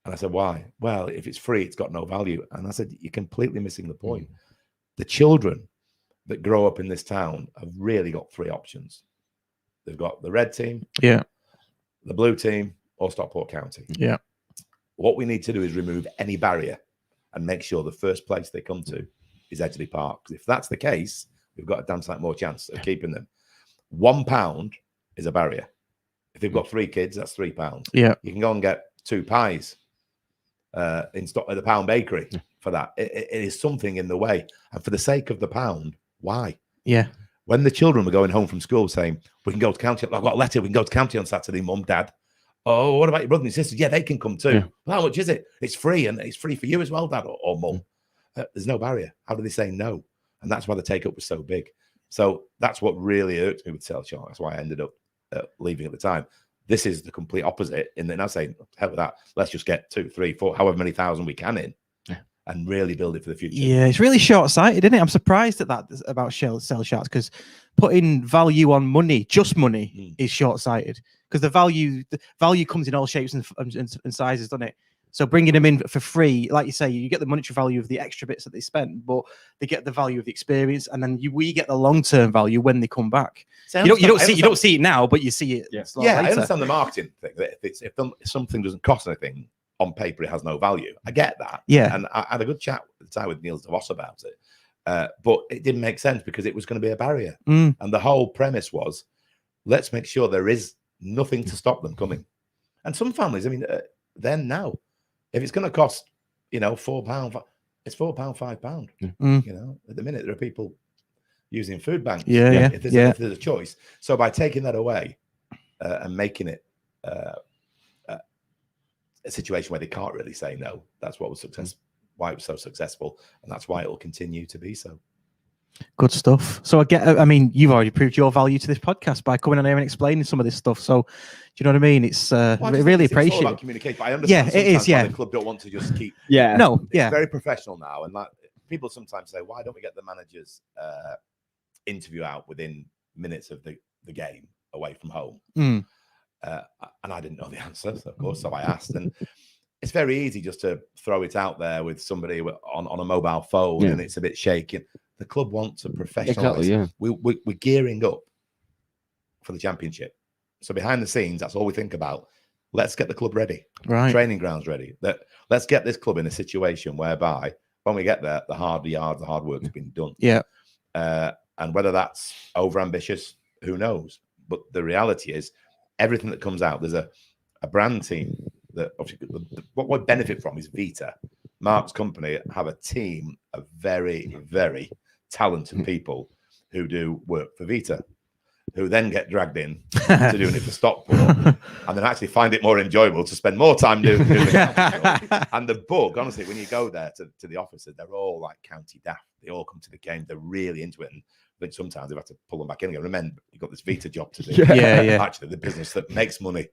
And I said, why? Well, if it's free, it's got no value. And I said, you're completely missing the point. The children that grow up in this town have really got 3 options. They've got the red team, the blue team, or Stockport County. Yeah. What we need to do is remove any barrier and make sure the first place they come to is Edgeley Park. Because if that's the case, we've got a damn sight more chance of keeping them. £1 is a barrier. If they've got 3 kids, that's £3. Yeah. You can go and get 2 pies at the Pound Bakery for that. It is something in the way. And for the sake of the pound, why? Yeah. When the children were going home from school saying, we can go to County, I've got a letter, we can go to County on Saturday, Mum, Dad. Oh, what about your brother and sisters? Yeah, they can come too. Yeah. Well, how much is it? It's free, and it's free for you as well, Dad or Mum. There's no barrier. How do they say no? And that's why the take-up was so big. So that's what really irked me with Sale Shark. That's why I ended up leaving at the time. This is the complete opposite. In that I say, hell with that. Let's just get 2, 3, 4, however many thousand we can in, and really build it for the future. Yeah, it's really short-sighted, isn't it? I'm surprised at that about Sale Sharks, because putting value on money, just money, is short-sighted. Because the value comes in all shapes and sizes, doesn't it? So bringing them in for free, like you say, you get the monetary value of the extra bits that they spend, but they get the value of the experience, and then we get the long-term value when they come back. So you don't see it now, but you see it. Yeah, I understand the marketing thing. That if something doesn't cost anything on paper, it has no value. I get that. Yeah, and I had a good chat at the time with Niels DeVos about it, but it didn't make sense because it was going to be a barrier, and the whole premise was, let's make sure there is nothing to stop them coming. And some families, then now, if it's going to cost, £4, it's £4, £5. At the minute there are people using food banks. If there's a choice. So by taking that away and making it a situation where they can't really say no, that's what was why it was so successful, and that's why it will continue to be so. Good stuff. So you've already proved your value to this podcast by coming on here and explaining some of this stuff. So, do you know what I mean? It's really appreciated. It's all about communication. But I understand it is. Yeah, the club don't want to just keep. It's very professional now, and like people sometimes say, why don't we get the manager's interview out within minutes of the game away from home? And I didn't know the answer, of course, so I asked, and it's very easy just to throw it out there with somebody on a mobile phone, and it's a bit shaky. The club wants a professional. Exactly, yeah. We're gearing up for the championship. So behind the scenes, that's all we think about. Let's get the club ready. Right. Training grounds ready. Let's get this club in a situation whereby when we get there, the hard work's been done. Yeah. And whether that's over ambitious, who knows? But the reality is everything that comes out, there's a brand team that obviously what we benefit from is Vita. Mark's company have a team of very, very talented people who do work for Vita, who then get dragged in to doing it for Stockport, and then actually find it more enjoyable to spend more time doing it. And the bug, honestly, when you go there to the offices, they're all like county daft. They all come to the game. They're really into it. And I think sometimes they've had to pull them back in again. Remember, you've got this Vita job to do. Yeah. Actually, the business that makes money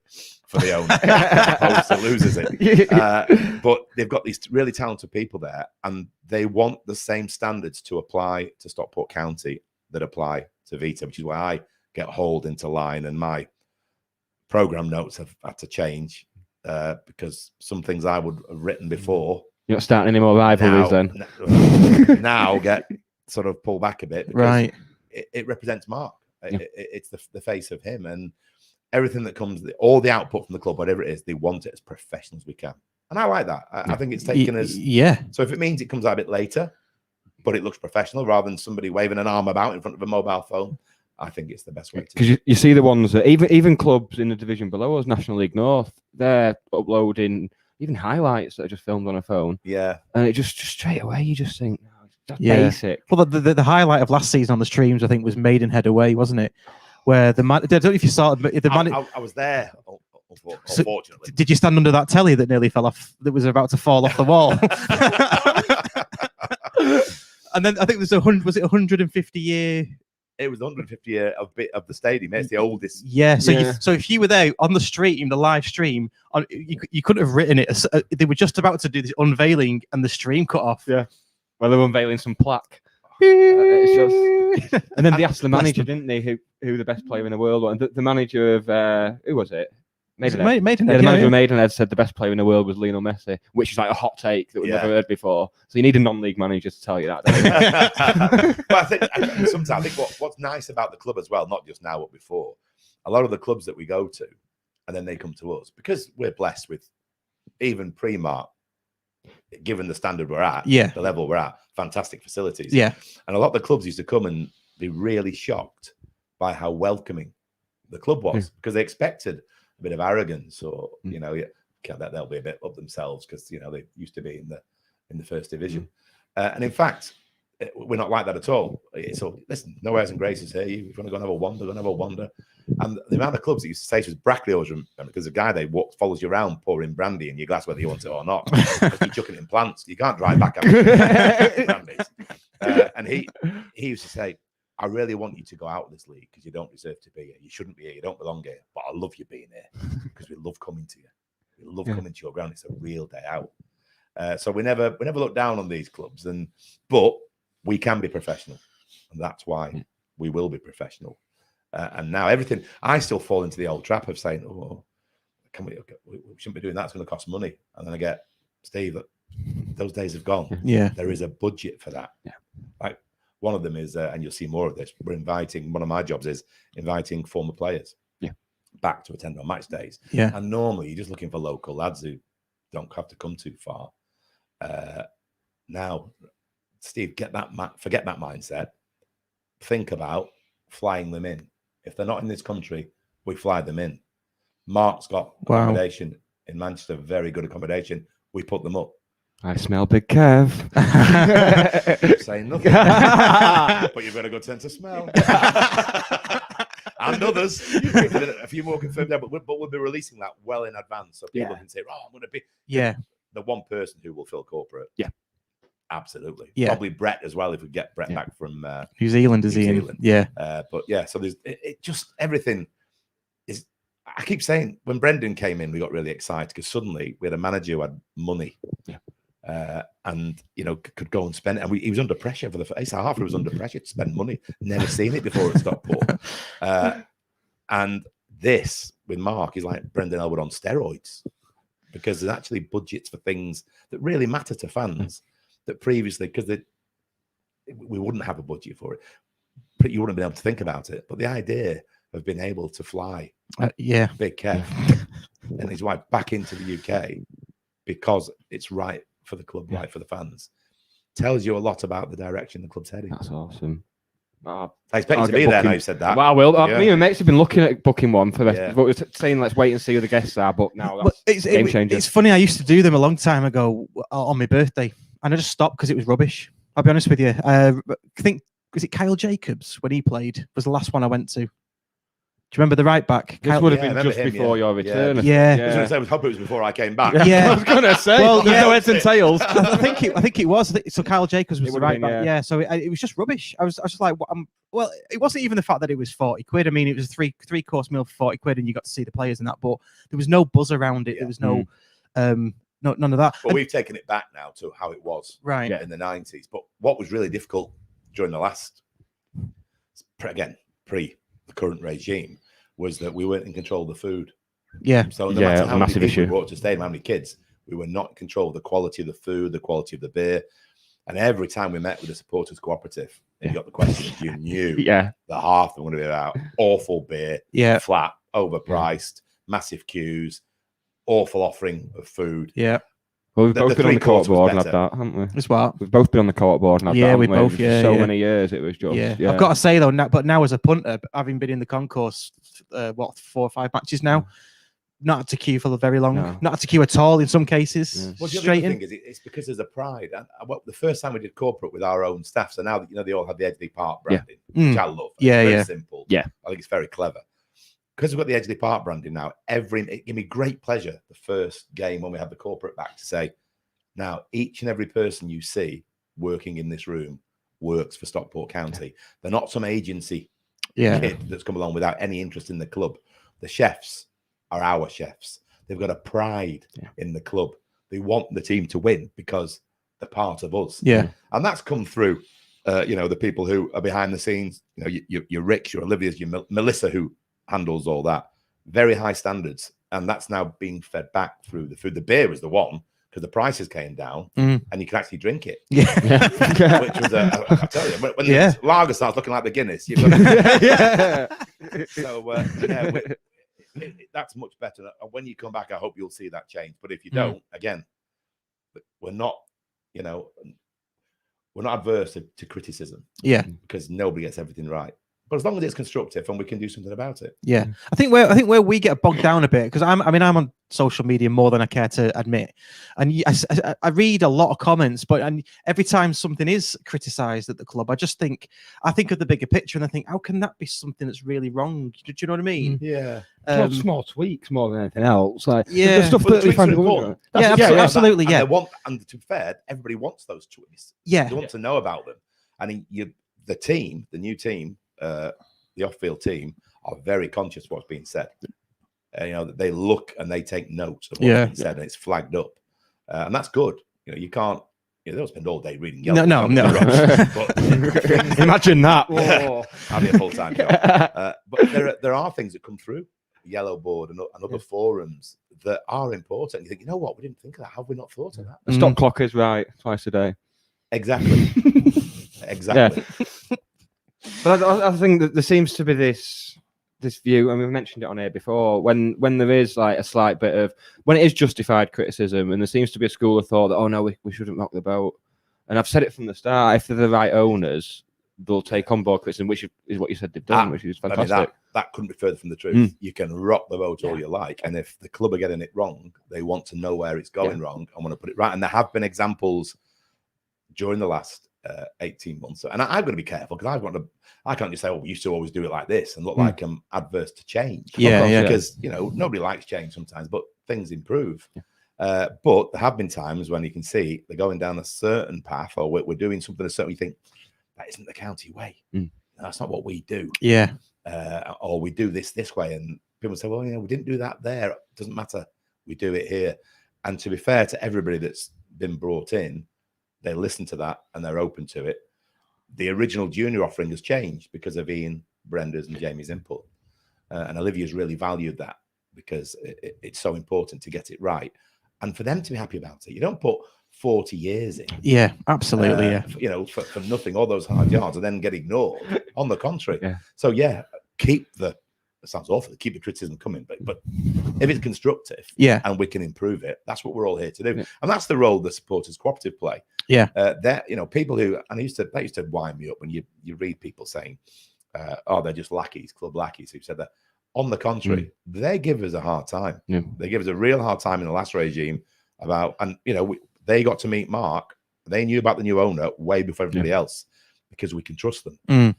for the owner opposed to loses it. But they've got these really talented people there, and they want the same standards to apply to Stockport County that apply to Vita, which is why I get hauled into line, and my program notes have had to change because some things I would have written before. You're not starting any more rivalries then? Now get sort of pull back a bit, because right? It represents Mark. It's the face of him, and everything that comes, all the output from the club, whatever it is, they want it as professional as we can, and I like that. I think it's taken as So if it means it comes out a bit later, but it looks professional rather than somebody waving an arm about in front of a mobile phone, I think it's the best way to. Because you see the ones that even clubs in the division below us, National League North, they're uploading even highlights that are just filmed on a phone. Yeah, and it just straight away you just think, that's basic. Well, the highlight of last season on the streams, I think, was Maidenhead away, wasn't it? where the man. I don't know if you saw the man. I was there. Unfortunately, Did you stand under that telly that nearly fell off? That was about to fall off the wall. And then I think there's 150 year. It was 150 year of the stadium. It's the oldest. Yeah. So if you were there on the stream, the live stream, you couldn't have written it. They were just about to do this unveiling, and the stream cut off. Yeah. Well, they were unveiling some plaque. It's just... And then they asked the manager, didn't they, who the best player in the world was? And the manager of who was it? Maidenhead. Maidenhead. The manager of Maidenhead said the best player in the world was Lionel Messi, which is like a hot take that we've never heard before. So you need a non-league manager to tell you that. But I think what's nice about the club as well, not just now but before, a lot of the clubs that we go to, and then they come to us because we're blessed with even pre-Mark, given the standard we're at, the level we're at, fantastic facilities. Yeah, and a lot of the clubs used to come and be really shocked by how welcoming the club was because they expected a bit of arrogance, or that they'll be a bit up themselves because they used to be in the first division, and in fact, we're not like that at all. It's all listen, no airs and graces here. You want to go and have a wander, go and have a wander. And the amount of clubs that used to say to us, Brackley always remember because the guy they follows you around pouring brandy in your glass whether you want it or not. You're chucking it in plants. You can't drive back after brandies. And he used to say, I really want you to go out of this league because you don't deserve to be here. You shouldn't be here. You don't belong here. But I love you being here because we love coming to you. We love coming to your ground. It's a real day out. So we never look down on these clubs, but we can be professional, and that's why we will be professional. And now everything, I still fall into the old trap of saying, "Oh, we shouldn't be doing that. It's going to cost money." And then I get, Steve, those days have gone. Yeah, there is a budget for that. Yeah, like. One of them is, and you'll see more of this, one of my jobs is inviting former players back to attend on match days. Yeah. And normally you're just looking for local lads who don't have to come too far. Now, Steve, forget that mindset. Think about flying them in. If they're not in this country, we fly them in. Mark's got accommodation in Manchester, very good accommodation. We put them up. I smell Big Kev. Saying nothing. But you've got a good sense of smell. And others. A few more confirmed there, but we'll be releasing that well in advance. So people can say, I'm going to be the one person who will fill corporate. Yeah. Absolutely. Yeah. Probably Brett as well, if we get Brett back from New Zealand, is he in? Yeah. But yeah, so there's it just everything is. I keep saying when Brendan came in, we got really excited because suddenly we had a manager who had money. Yeah. And could go and spend it. And he was under pressure for the first half. He was under pressure to spend money. Never seen it before at Stockport. And this with Mark is like Brendan Elwood on steroids because there's actually budgets for things that really matter to fans that previously, because we wouldn't have a budget for it, but you wouldn't have been able to think about it. But the idea of being able to fly, Big Kev and his wife back into the UK because it's right for the club, right for the fans, tells you a lot about the direction the club's heading. That's awesome. I expect you to be there now. You said that. Well, I will. Me and mates have been looking at booking one for the. But we're saying let's wait and see who the guests are. But now that's game changer. It's funny. I used to do them a long time ago on my birthday, and I just stopped because it was rubbish. I'll be honest with you. I think was it Kyle Jacobs when he played was the last one I went to. Do you remember the right back? This would have been just before your return. Yeah. I was going to say, I hope it was before I came back. Yeah. I was going to say, there's no heads and tails. I think it was. So Kyle Jacobs was the right back. Yeah. So it was just rubbish. I was just like, well, it wasn't even the fact that it was 40 quid. I mean, it was a three-course meal for 40 quid and you got to see the players and that, but there was no buzz around it. There was no, none of that. But we've taken it back now to how it was in the 90s. But what was really difficult during the last, pre the current regime, was that we weren't in control of the food. Yeah. So no matter how many people we brought to stadium, how many kids, we were not in control of the quality of the food, the quality of the beer. And every time we met with the supporters cooperative, and you got the question, you knew the half of them were going to be about awful beer, flat, overpriced, massive queues, awful offering of food. Yeah. Well, we've both been on the court board and had that, haven't we? It's what? We've both been on the court board and had that. Yeah, we both, so many years, it was just. Yeah. I've got to say, though, now as a punter, having been in the concourse, 4 or 5 matches now, not had to queue for very long, No. not had to queue at all in some cases. Yeah. Well, the Straight other in. thing is, it's because there's a pride. And the first time we did corporate with our own staff, so now that they all have the Edgley Park branding, which I love. Yeah, it's very yeah. simple. Yeah. I think it's very clever. Because we've got the Edgley Park branding now, it gave me great pleasure the first game when we had the corporate back to say, now each and every person you see working in this room works for Stockport County. They're not some agency kid that's come along without any interest in the club. The chefs are our chefs. They've got a pride in the club. They want the team to win because they're part of us. Yeah. And that's come through, the people who are behind the scenes, your Ricks, your Olivia's, your Melissa, who handles all that. Very high standards. And that's now being fed back through the food. The beer was the one, because the prices came down and you can actually drink it. Yeah. Which was, I tell you, when the lager starts looking like the Guinness, you've got to... So, that's much better. When you come back, I hope you'll see that change. But if you don't, again, we're not adverse to criticism. Yeah. Because nobody gets everything right. But as long as it's constructive and we can do something about it. Yeah, I think where we get bogged down a bit, because I'm on social media more than I care to admit, and I read a lot of comments, but every time something is criticised at the club, I think of the bigger picture and I think, how can that be something that's really wrong? Do you know what I mean? Yeah. Small tweaks more than anything else. Like the stuff that we find important. Absolutely. And to be fair, everybody wants those tweaks. Yeah, they want to know about them. And the new team. The off-field team are very conscious of what's being said. They look and they take notes of what's being said, and it's flagged up, and that's good. You can't. They don't spend all day reading. No. But, imagine that. That'd be a full-time job. But there are things that come through Yellow Board and other forums that are important. You think, what? We didn't think of that. Have we not thought of that? The stop clock is right twice a day. Exactly. Exactly. Yeah. But I think that there seems to be this view, and we've mentioned it on here before, when there is like a slight bit of, when it is justified criticism, and there seems to be a school of thought that, oh no, we shouldn't rock the boat. And I've said it from the start, if they're the right owners, they'll take on board criticism, which is what you said they've done, which is fantastic. I mean, that couldn't be further from the truth. You can rock the boat all you like, and if the club are getting it wrong, they want to know where it's going wrong and want to put it right. And there have been examples during the last 18 months, and I've got to be careful because I can't just say, we used to always do it like this and look like I'm adverse to change. Because nobody likes change sometimes, but things improve. But there have been times when you can see they're going down a certain path, or we're doing something a certain. You think that isn't the county way. That's not what we do. Or we do this way, and people say, well, we didn't do that there. It doesn't matter. We do it here. And to be fair to everybody that's been brought in, they listen to that and they're open to it. The original junior offering has changed because of Ian, Brenda's and Jamie's input. And Olivia's really valued that because it's so important to get it right. And for them to be happy about it. You don't put 40 years in. Yeah, absolutely. For nothing, all those hard yards and then get ignored. On the contrary. So, keep it sounds awful, keep the criticism coming, but if it's constructive and we can improve it, that's what we're all here to do. And that's the role the supporters cooperative play. People who, and that used to wind me up when you read people saying, they're just lackeys, club lackeys, who said that. On the contrary, they give us a hard time. They give us a real hard time in the last regime about, and they got to meet Mark. They knew about the new owner way before everybody else because we can trust them.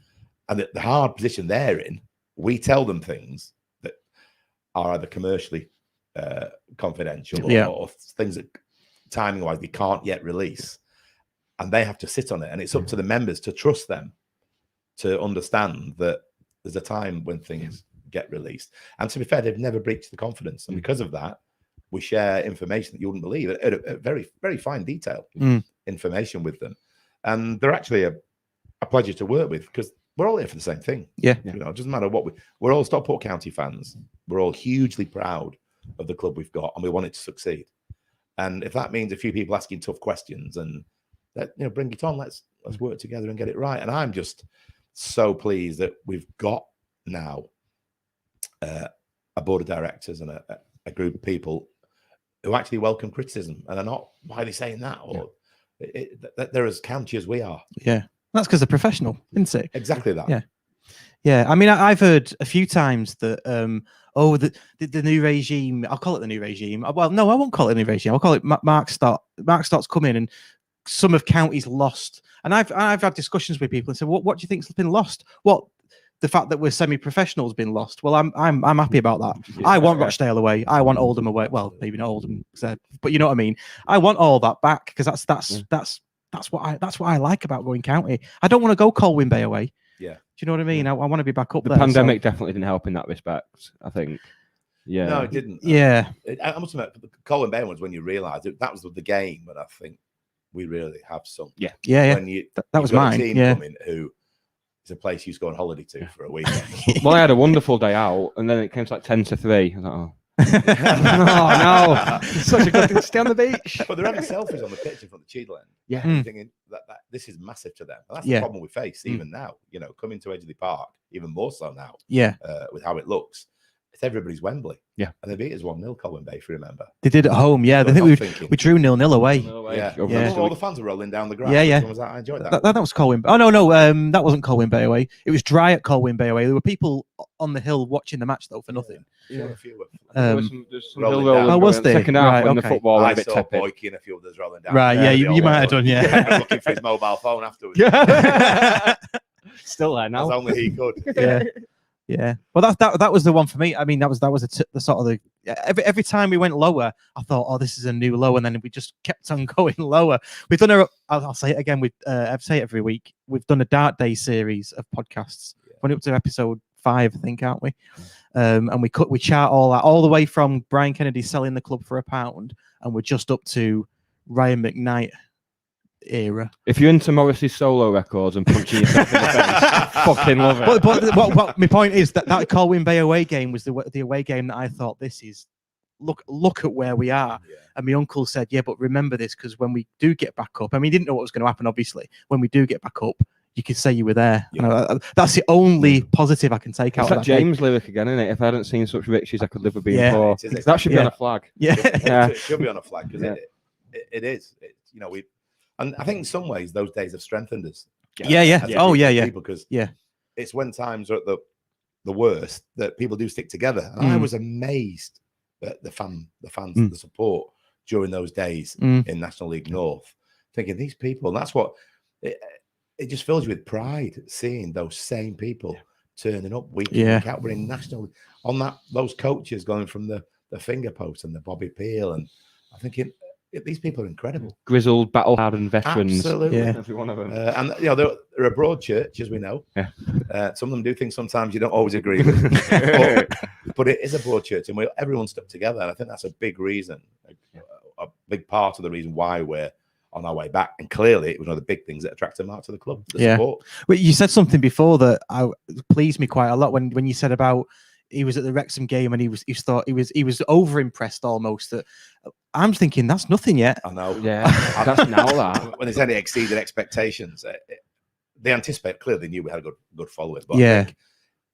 And the hard position they're in, we tell them things that are either commercially confidential or things that timing wise they can't yet release, and they have to sit on it. And it's up to the members to trust them to understand that there's a time when things get released. And to be fair, they've never breached the confidence, and because of that, we share information that you wouldn't believe at a very, very fine detail information with them, and they're actually a pleasure to work with because we're all here for the same thing. It doesn't matter what we're all Stockport County fans. We're all hugely proud of the club we've got, and we want it to succeed. And if that means a few people asking tough questions, and bring it on, let's work together and get it right. And I'm just so pleased that we've got now a board of directors and a group of people who actually welcome criticism and are not, why are they saying that? Or they're as county as we are. That's because they're professional, isn't it? Exactly that. Yeah. I mean, I've heard a few times that oh, the new regime. I'll call it the new regime. Well, no, I won't call it a new regime. I'll call it Mark Stott. Mark Stott's come in, and some of counties lost. And I've had discussions with people and said, what do you think's been lost? What? The fact that we're semi-professional has been lost. Well, I'm happy about that. Yeah. I want Rochdale away. I want Oldham away. Well, maybe not Oldham, but you know what I mean. I want all that back because that's what I like about going county. I don't want to go Colwyn Bay away. Yeah. Do you know what I mean? I want to be back up The there. pandemic definitely didn't help in that respect, I think. Yeah. No, it didn't. Yeah. I must admit, the Colwyn Bay was when you realised that was the game, but I think we really have some. Yeah. When you that was you've got mine. a team Yeah. coming who is a place you go on holiday to for a weekend. Well, I had a wonderful day out, and then it came to like 10 to 3. I was like, oh. No, it's such a good thing to stay on the beach. But they're having selfies on the pitch in front of Cheadle End. Yeah. Thinking that this is massive to them. And that's the problem we face even now. You know, coming to Edgeley Park, even more so now. Yeah. With how it looks. It's everybody's Wembley. Yeah. And they beat us 1-0, Colwyn Bay, if you remember. They did at home. Yeah. I think we drew 0-0 away. Yeah. All the fans were rolling down the grass. Yeah. Was that? I enjoyed that. That was Colwyn. Oh no, that wasn't Colwyn Bay away. It was dry at Colwyn Bay away. There were people on the hill watching the match though for nothing. Yeah. There's some rolling hill rolling down. Oh, was going. there? Second half Right, when okay. the football was I a bit saw tepid. Boyke and a few others rolling down. Right, yeah, you might have done, yeah. Looking for his mobile phone afterwards. Still there now. As only he could. Yeah. Well, that was the one for me. I mean, that was the sort of the every time we went lower, I thought, oh, this is a new low, and then we just kept on going lower. We've done I'll say it again. I say it every week. We've done a Dart Day series of podcasts. Went up to episode 5, I think, aren't we? And we chart all that all the way from Brian Kennedy selling the club for £1, and we're just up to Ryan McKnight era. If you're into Morrissey's solo records and punching yourself in the face, fucking love it. But what my point is that Colwyn Bay away game was the away game that I thought, this is look at where we are. Yeah. And my uncle said, yeah, but remember this, because when we do get back up, I mean, he didn't know what was going to happen, obviously. When we do get back up, you could say you were there. Yeah. And that's the only positive I can take out It's of that that James lyric again, isn't it? If I hadn't seen such riches, I could live a being Yeah. poor. That should be on a flag. Yeah. It should be on a flag because it is. And I think in some ways those days have strengthened us. Because it's when times are at the worst that people do stick together. And I was amazed at the fans, the support during those days in National League North, thinking these people, and that's what it just fills you with pride seeing those same people turning up week in, week out. We're in national on those coaches going from the finger post and the Bobby Peel, and I'm thinking these people are incredible, grizzled, battle-hardened veterans. Absolutely, every one of them. And they're a broad church, as we know. Yeah. Some of them do things sometimes you don't always agree with, but it is a broad church, and everyone's stuck together. And I think that's a big reason, a big part of the reason why we're on our way back. And clearly, it was one of the big things that attracted Mark to the club. The support. Well, you said something before that pleased me quite a lot when you said about he was at the Wrexham game and he was over impressed almost. That I'm thinking that's nothing yet. I know. Yeah, that's now that when they said it exceeded expectations, they anticipate. Clearly, they knew we had a good following. But I think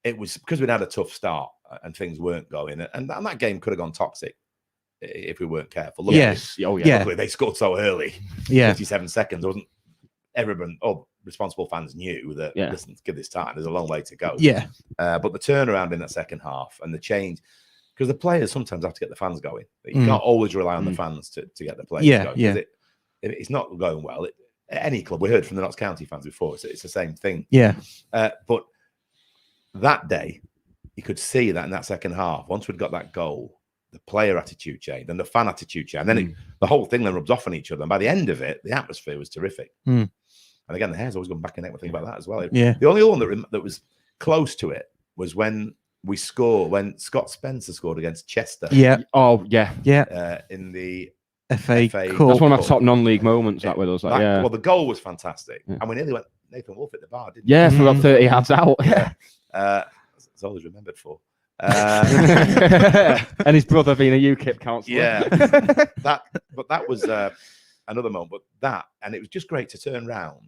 it was because we'd had a tough start and things weren't going, and that game could have gone toxic if we weren't careful. Luckily, they scored so early. 57 seconds. There wasn't everyone. Responsible fans knew that. Listen, give this time. There's a long way to go. But the turnaround in that second half and the change, because the players sometimes have to get the fans going. You can't always rely on the fans to get the players going. It's not going well. Any club, we heard from the Notts County fans before, it's the same thing. But that day, you could see that in that second half, once we'd got that goal, the player attitude changed and the fan attitude changed. And then the whole thing then rubs off on each other. And by the end of it, the atmosphere was terrific. And again, the hair's always gone back in it. Think about that as well. The only one that was close to it was when Scott Spencer scored against Chester. In the FA Cup. That's one of my top non-league moments. That with us, well, the goal was fantastic, and we nearly went Nathan Wolf at the bar, didn't we? For about 30 yards out. It's always remembered for. And his brother being a UKIP councillor. But that was another moment. And it was just great to turn round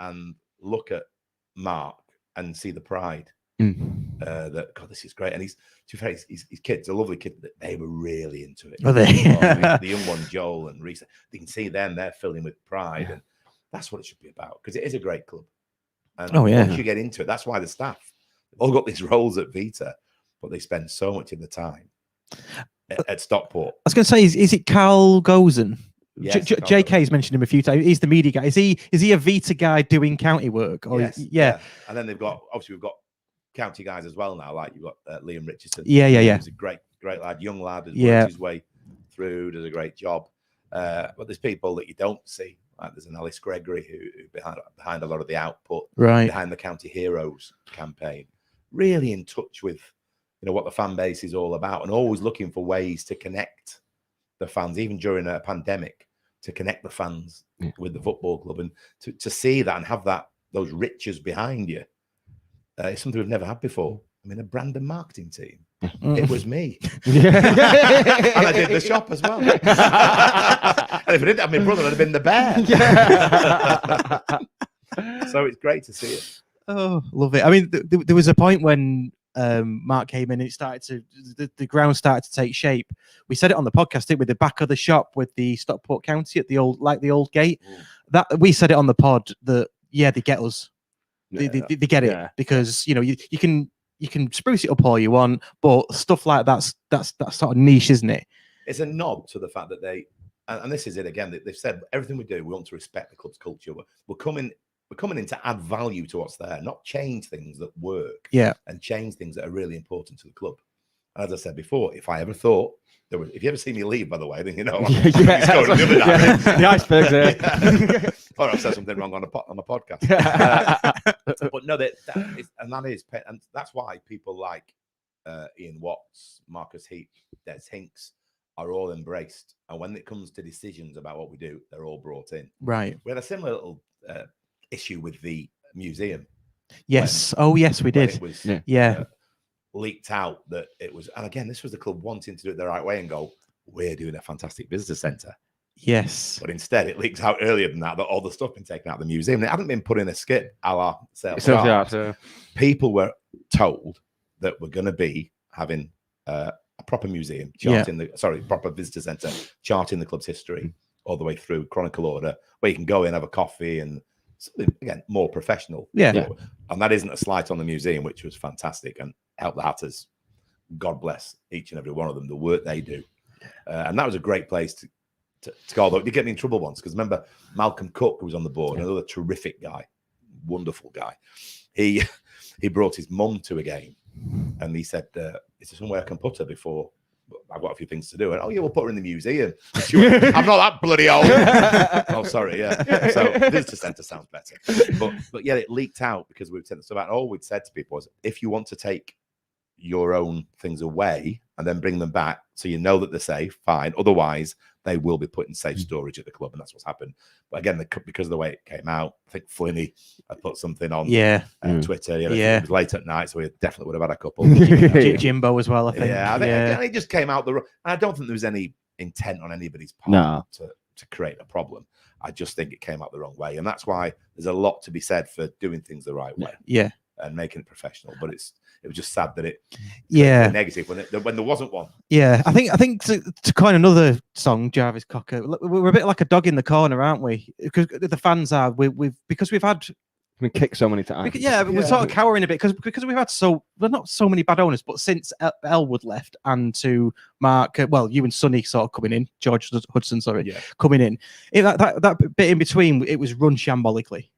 and look at Mark and see the pride. That God, this is great. And his kids, a lovely kid. They were really into it. Are they? The young one, Joel and Reese. You can see them; they're filling with pride, and that's what it should be about. Because it is a great club. And once you get into it, that's why the staff all got these roles at Vita. but they spend so much of the time at Stockport. I was going to say, is it Carl Gozen? Yes, JK's mentioned him a few times. He's the media guy. Is he a Vita guy doing county work? Or Yes, yeah. And then we've got county guys as well now. Like you've got Liam Richardson. Yeah. He's a great lad, young lad. Has worked his way through, does a great job. But there's people that you don't see. Like there's an Alice Gregory who behind a lot of the output, behind the County Heroes campaign, really in touch with what the fan base is all about, and always looking for ways to connect the fans, even during a pandemic, to connect the fans with the football club, and to see that and have those riches behind you. It's something we've never had before. I mean, a brand and marketing team. It was me. And I did the shop as well. And if I didn't have my brother, I'd have been the bear. So it's great to see it. Oh, love it. I mean, there was a point when Mark came in and it started the ground started to take shape. We said it on the podcast, didn't we? The back of the shop with the Stockport County at the old gate. That we said it on the pod that they get us. They get it because you can spruce it up all you want, but stuff like that's sort of niche, isn't it? It's a nod to the fact that and this is it again. They've said everything we do, we want to respect the club's culture. We're coming in to add value to what's there, not change things that work. And change things that are really important to the club. And as I said before, if I ever thought if you ever see me leave, by the way, then the iceberg's there. Or I've said something wrong on a podcast. But no, and that's why people like Ian Watts, Marcus Heap, Des Hinks are all embraced. And when it comes to decisions about what we do, they're all brought in. Right. We had a similar little issue with the museum. Yes. Yes, we did. It was, leaked out that it was, and again, this was the club wanting to do it the right way and go, we're doing a fantastic visitor centre. Yes. But instead, it leaked out earlier than that all the stuff been taken out of the museum. It hadn't been put in a skip a la sales. People were told that we're going to be having a proper museum, proper visitor centre, charting the club's history all the way through chronicle order, where you can go in, have a coffee, and something, again, more professional. And that isn't a slight on the museum, which was fantastic, and help the Hatters. God bless each and every one of them, the work they do. And that was a great place to go. Although you get me in trouble once, because remember Malcolm Cook, who was on the board, another terrific guy, wonderful guy. He brought his mum to a game, and he said, is there somewhere I can put her before? I've got a few things to do. And we'll put her in the museum. Went, I'm not that bloody old. Oh, sorry, So visitor centre sounds better. But it leaked out because we've said so. All we'd said to people was, if you want to take your own things away and then bring them back, so you know that they're safe, fine. Otherwise, they will be put in safe storage at the club, and that's what's happened. But again, because of the way it came out, I think Flinney had put something on Twitter. It was late at night, so we definitely would have had a couple. Jimbo as well, I think. I think it just came out and I don't think there was any intent on anybody's part to create a problem. I just think it came out the wrong way, and that's why there's a lot to be said for doing things the right way. And making it professional, but it was just sad that it negative when there wasn't one. I think to coin another song, Jarvis Cocker, we're a bit like a dog in the corner, aren't we? Because the fans are because we've had been kicked so many times. We're sort of cowering a bit because we've had not so many bad owners, but since Elwood left and to Mark, you and Sonny sort of coming in, George Hudson, coming in, that bit in between, it was run shambolically.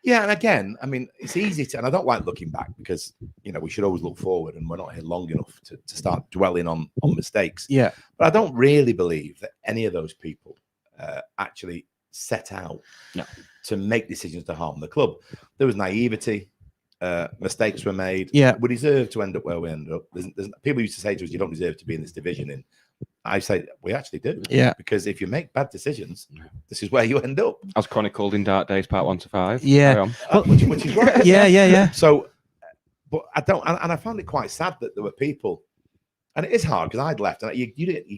Yeah, and again, I mean, it's easy and I don't like looking back because, we should always look forward, and we're not here long enough to start dwelling on mistakes. Yeah. But I don't really believe that any of those people actually set out to make decisions to harm the club. There was naivety, mistakes were made. Yeah. We deserve to end up where we ended up. There's people used to say to us, you don't deserve to be in this division. And I say we actually do. Yeah. Because if you make bad decisions, this is where you end up. As chronicled in Dark Days Part 1 to 5. Yeah. Which is right. Yeah. So, but I don't, and I found it quite sad that there were people, and it is hard because I'd left, and you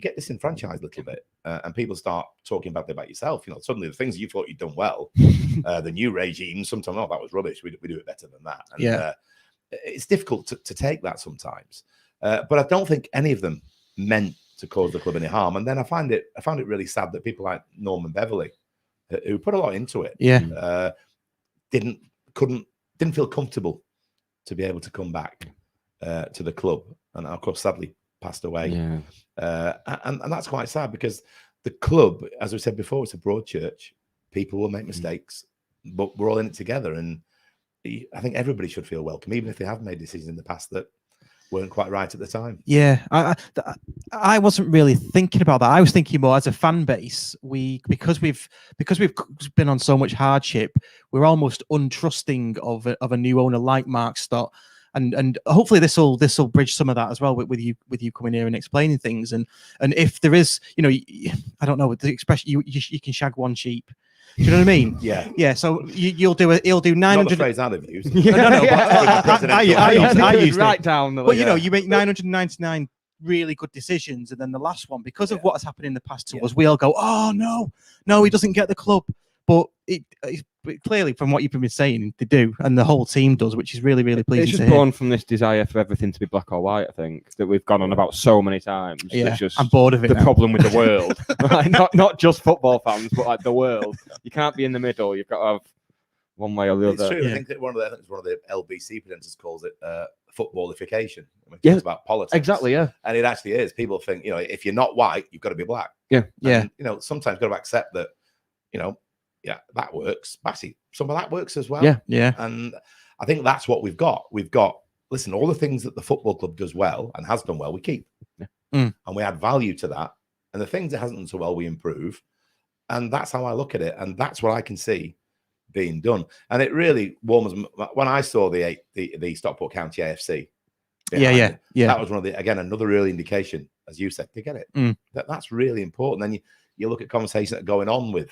get disenfranchised a little bit, and people start talking badly about yourself. Suddenly the things you thought you'd done well, the new regime, sometimes, that was rubbish. We do it better than that. And, it's difficult to take that sometimes, but I don't think any of them meant to cause the club any harm. And then I found it really sad that people like Norman Beverley, who put a lot into it, didn't feel comfortable to be able to come back to the club, and of course, sadly passed away. Yeah. And that's quite sad because the club, as we said before, it's a broad church. People will make mistakes, but we're all in it together. And I think everybody should feel welcome, even if they have made decisions in the past that weren't quite right at the time. Yeah, I wasn't really thinking about that. I was thinking more as a fan base. Because we've been on so much hardship, we're almost untrusting of a new owner like Mark Stott. And hopefully this will bridge some of that as well with you coming here and explaining things. And if there is, I don't know the expression, you can shag one sheep. Do you know what I mean? Yeah. So he'll do 900. Not the phrase I'd have used. No. But I used right it. down. But you make 999 really good decisions, and then the last one, because of what has happened in the past to us, we all go, oh no, he doesn't get the club. But it clearly, from what you've been saying, they do, and the whole team does, which is really, really pleasing. It's just born from this desire for everything to be black or white. I think that we've gone on about so many times. Yeah, it's just I'm bored of it. The now. problem with the world, like, not just football fans, but like the world. You can't be in the middle. You've got to have one way or the It's other. true. Yeah. I think that one of the LBC presenters calls it footballification. Yeah. It's about politics. Exactly. Yeah. And it actually is. People think, if you're not white, you've got to be black. Yeah. And, sometimes you've got to accept that, that works. Actually, some of that works as well. Yeah. And I think that's what we've got. Listen, all the things that the football club does well and has done well, we keep. Yeah. Mm. And we add value to that. And the things it hasn't done so well, we improve. And that's how I look at it. And that's what I can see being done. And it really warms when I saw the Stockport County AFC. Yeah. That was another early indication, as you said, to get it. Mm. That's really important. Then you look at conversations that are going on with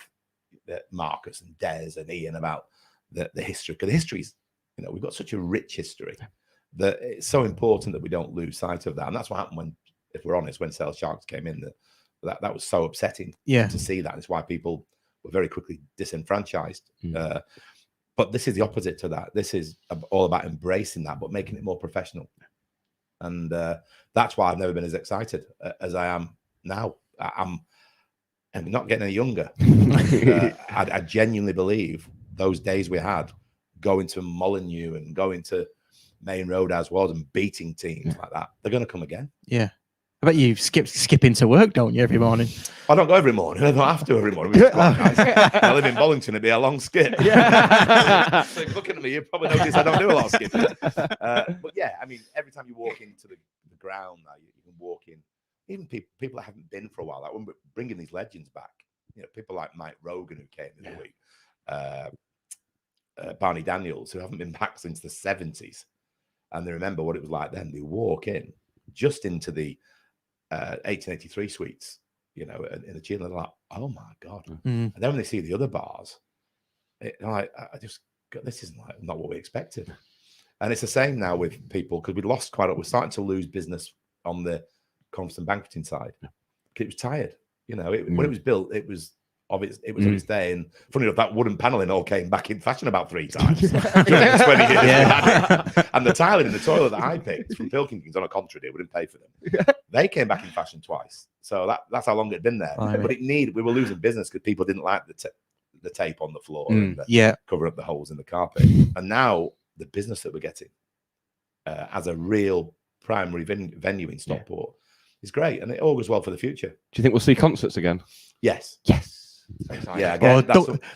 Marcus and Des and Ian about the history, because the history's, we've got such a rich history that it's so important that we don't lose sight of that. And that's what happened when, if we're honest, when Sale Sharks came in, that was so upsetting to see that. It's why people were very quickly disenfranchised. But this is the opposite to that. This is all about embracing that, but making it more professional. And that's why I've never been as excited as I am now. I'm not getting any younger. I genuinely believe those days we had going to Molineux and going to Main Road as well and beating teams like that, they're going to come again. Yeah. I bet you skip into work, don't you, every morning? I don't go every morning. I don't have to every morning. I live in Bollington. It'd be a long skip. Yeah. So looking at me, you probably notice I don't do a lot of skipping. But yeah, I mean, every time you walk into the ground now, you can walk in. Even people that haven't been for a while, like when we're bringing these legends back, people like Mike Rogan, who came in the week, Barney Daniels, who haven't been back since the 70s, and they remember what it was like then. They walk in just into the 1883 suites, in the Chile, and they're like, oh my God. And then when they see the other bars, this isn't not what we expected. And it's the same now with people, because we lost quite a lot. We're starting to lose business on the conference and banqueting side. It was tired. When it was built, it was obvious. It was of its day. And funny enough, that wooden paneling all came back in fashion about 3 times during the 20 years we had it. And the tiling in the toilet that I picked from Pilkington's on a contract deal, we didn't pay for them. They came back in fashion twice. So that's how long it had been there. But we were losing business because people didn't like the tape on the floor and cover up the holes in the carpet. And now the business that we're getting as a real primary venue in Stockport is great, and it all goes well for the future. Do you think we'll see concerts again? Yes. Yeah. Again,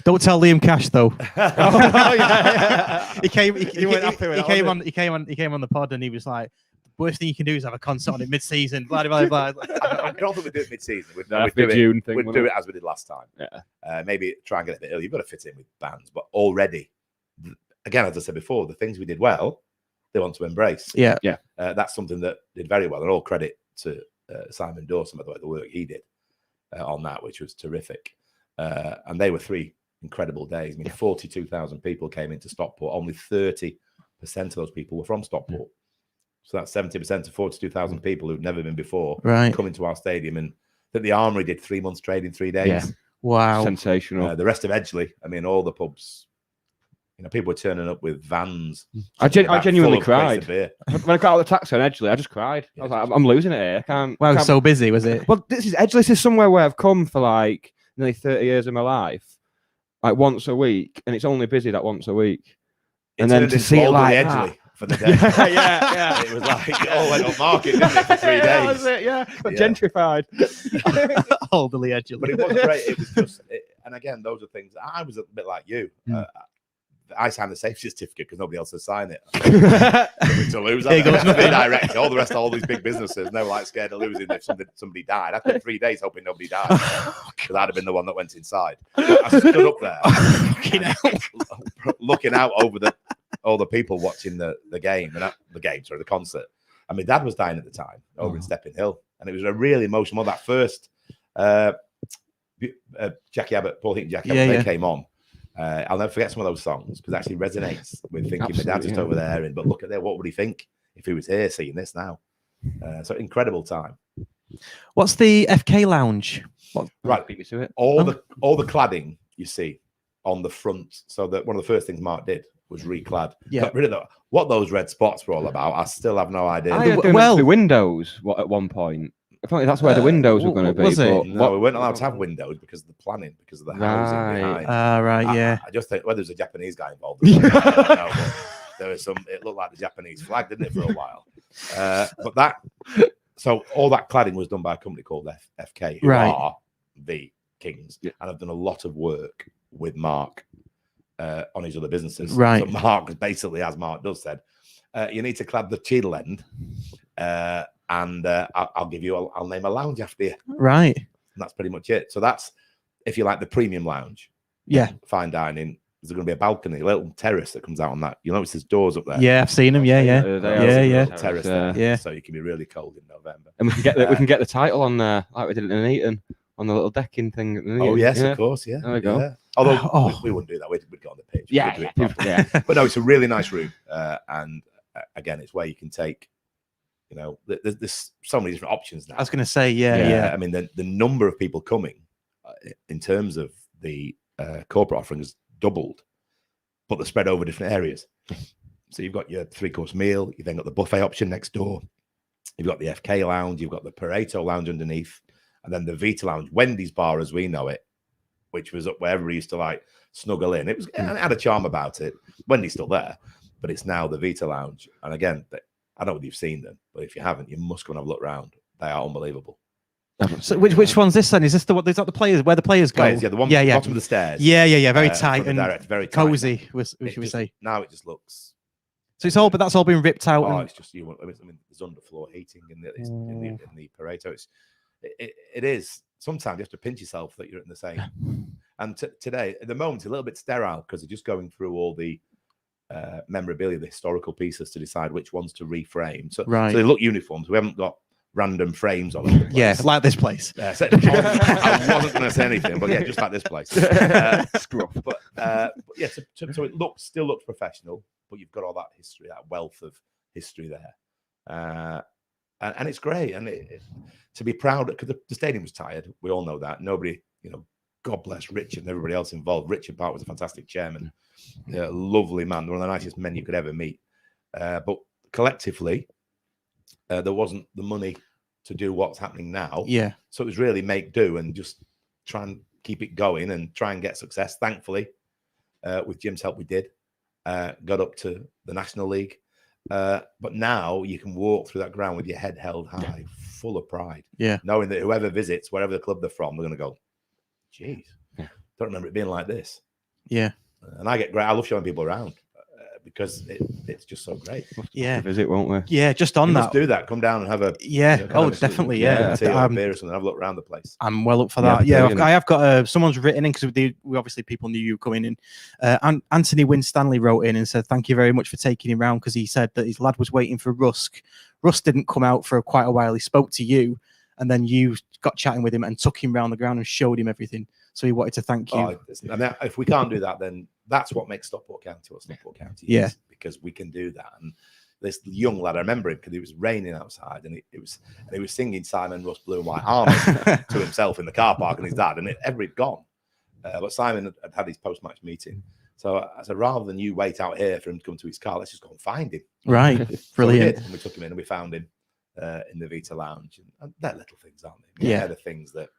don't tell Liam Cash though. He came on the pod and he was like, worst thing you can do is have a concert on it mid-season. Blah blah blah. I don't think we'd do it mid-season. We'd do it as we did last time. Yeah. Maybe try and get it a bit early. You've got to fit in with bands, but already, again, as I said before, the things we did well, they want to embrace. Yeah. That's something that did very well, and all credit to Simon Dawson, by the way, the work he did on that, which was terrific. And they were 3 incredible days. I mean, 42,000 people came into Stockport. Only 30% of those people were from Stockport. So that's 70% of 42,000 people who'd never been before coming to our stadium. And I think the Armoury did 3 months trade in 3 days. Yeah. Wow. Sensational. The rest of Edgeley, I mean, all the pubs, people were turning up with vans. I genuinely cried. When I got out of the taxi on Edgeley, I just cried. I was like, I'm losing it here. I can't. Well, so busy, was it? Well, Edgeley is somewhere where I've come for like nearly 30 years of my life, like once a week, and it's only busy that once a week. And then to see it like that, for the day. yeah. It was like it all went on market, didn't it, for 3 days? That was it, yeah. Got gentrified. All the edge. But it was great. It was just, and again, those are things. I was a bit like you. I signed the safety certificate because nobody else had signed it. To lose, There you go. nothing direct. All the rest of all these big businesses, they were like scared of losing if somebody died. I spent 3 days hoping nobody died because I'd have been the one that went inside. I stood up there, looking out over all the people watching the game and the concert. And my dad was dying at the time over in Stepping Hill, and it was a really emotional. That first Jackie Abbott, Paul Heaton, Jackie Abbott, they came on. I'll never forget some of those songs because it actually resonates with thinking my dad's just over there. But look at that, what would he think if he was here seeing this now? So incredible time. What's the FK Lounge? Right, beat me to it. all the cladding you see on the front. So that one of the first things Mark did was reclad. Got rid of what those red spots were all about. I still have no idea. The windows at one point. I thought that's where the windows were going to be. Was it? But no, we weren't allowed to have windows because of the planning, because of the housing behind. Right, I just think whether there's a Japanese guy involved. I don't know, but there was some. It looked like the Japanese flag, didn't it, for a while? So all that cladding was done by a company called FK, who are the Kings, and I've done a lot of work with Mark on his other businesses. Right. So Mark basically, as Mark does, said, you need to clad the cheadle end. And I'll name a lounge after you. Right. And that's pretty much it. So that's, if you like, the premium lounge. Yeah. Fine dining. There's going to be a balcony, a little terrace that comes out on that. You'll notice there's doors up there. Yeah, I've seen them. Yeah. Terrace there. Yeah. So you can be really cold in November. And we can get the title on there, like we did in Eton, on the little decking thing. Oh yes, of course, yeah. There we go. Yeah. Although we wouldn't do that. We'd go on the pitch. Yeah. But no, it's a really nice room. And again, it's where you can take. You know, there's so many different options now. I was going to say, yeah. I mean, the number of people coming in terms of the corporate offering has doubled, but they're spread over different areas. So you've got your 3-course meal, you've then got the buffet option next door, you've got the FK Lounge, you've got the Pareto Lounge underneath, and then the Vita Lounge, Wendy's bar as we know it, which was up where everybody used to like snuggle in. It had a charm about it. Wendy's still there, but it's now the Vita Lounge. And again, I don't know if you've seen them, but if you haven't, you must go and have a look around. They are unbelievable. So which one's this then? Is this is that the players where the players go? Yeah, the one bottom of the stairs. Yeah. Very tight and direct, very tight. cozy. Should we say? Now it just looks. So it's but that's all been ripped out. Oh, it's just I mean, there's underfloor heating in the Pareto. It is. Sometimes you have to pinch yourself that you're in the same. And today, at the moment, it's a little bit sterile because they're just going through all the memorabilia, the historical pieces to decide which ones to reframe. So they look uniform. So we haven't got random frames on it. Yeah, like this place. I wasn't going to say anything, but yeah, just like this place. Scruff. But yeah, so it still looks professional, but you've got all that history, that wealth of history there. And it's great. And to be proud, because the stadium was tired. We all know that. Nobody, God bless Richard and everybody else involved. Richard Park was a fantastic chairman. Yeah, lovely man, one of the nicest men you could ever meet. But collectively, there wasn't the money to do what's happening now. Yeah. So it was really make do and just try and keep it going and try and get success. Thankfully, with Jim's help, we did. Got up to the National League. But now you can walk through that ground with your head held high, full of pride. Yeah. Knowing that whoever visits, wherever the club they're from, they're going to go, geez, don't remember it being like this. Yeah. And I love showing people around because it's just so great. Yeah. Visit, won't we? Yeah, just on you that. must do that. Come down and have a definitely. Yeah. Tea or a beer or something. Have a look around the place. I'm well up for that. Yeah, I have got someone's written in because we obviously people knew you coming in. And Anthony Winstanley wrote in and said thank you very much for taking him round because he said that his lad was waiting for Rusk. Rusk didn't come out for quite a while. He spoke to you, and then you got chatting with him and took him round the ground and showed him everything. So he wanted to thank you. I mean, if we can't do that, then that's what makes Stockport County what Stockport County is, because we can do that. And this young lad, I remember him because it was raining outside, and he was singing Simon Russ Blue and White Army to himself in the car park and his dad, and everybody'd gone. But Simon had his post-match meeting. So I said, rather than you wait out here for him to come to his car, let's just go and find him. Right. Brilliant. And we took him in and we found him in the Vita Lounge. And they're little things, aren't they? Yeah. They're the things that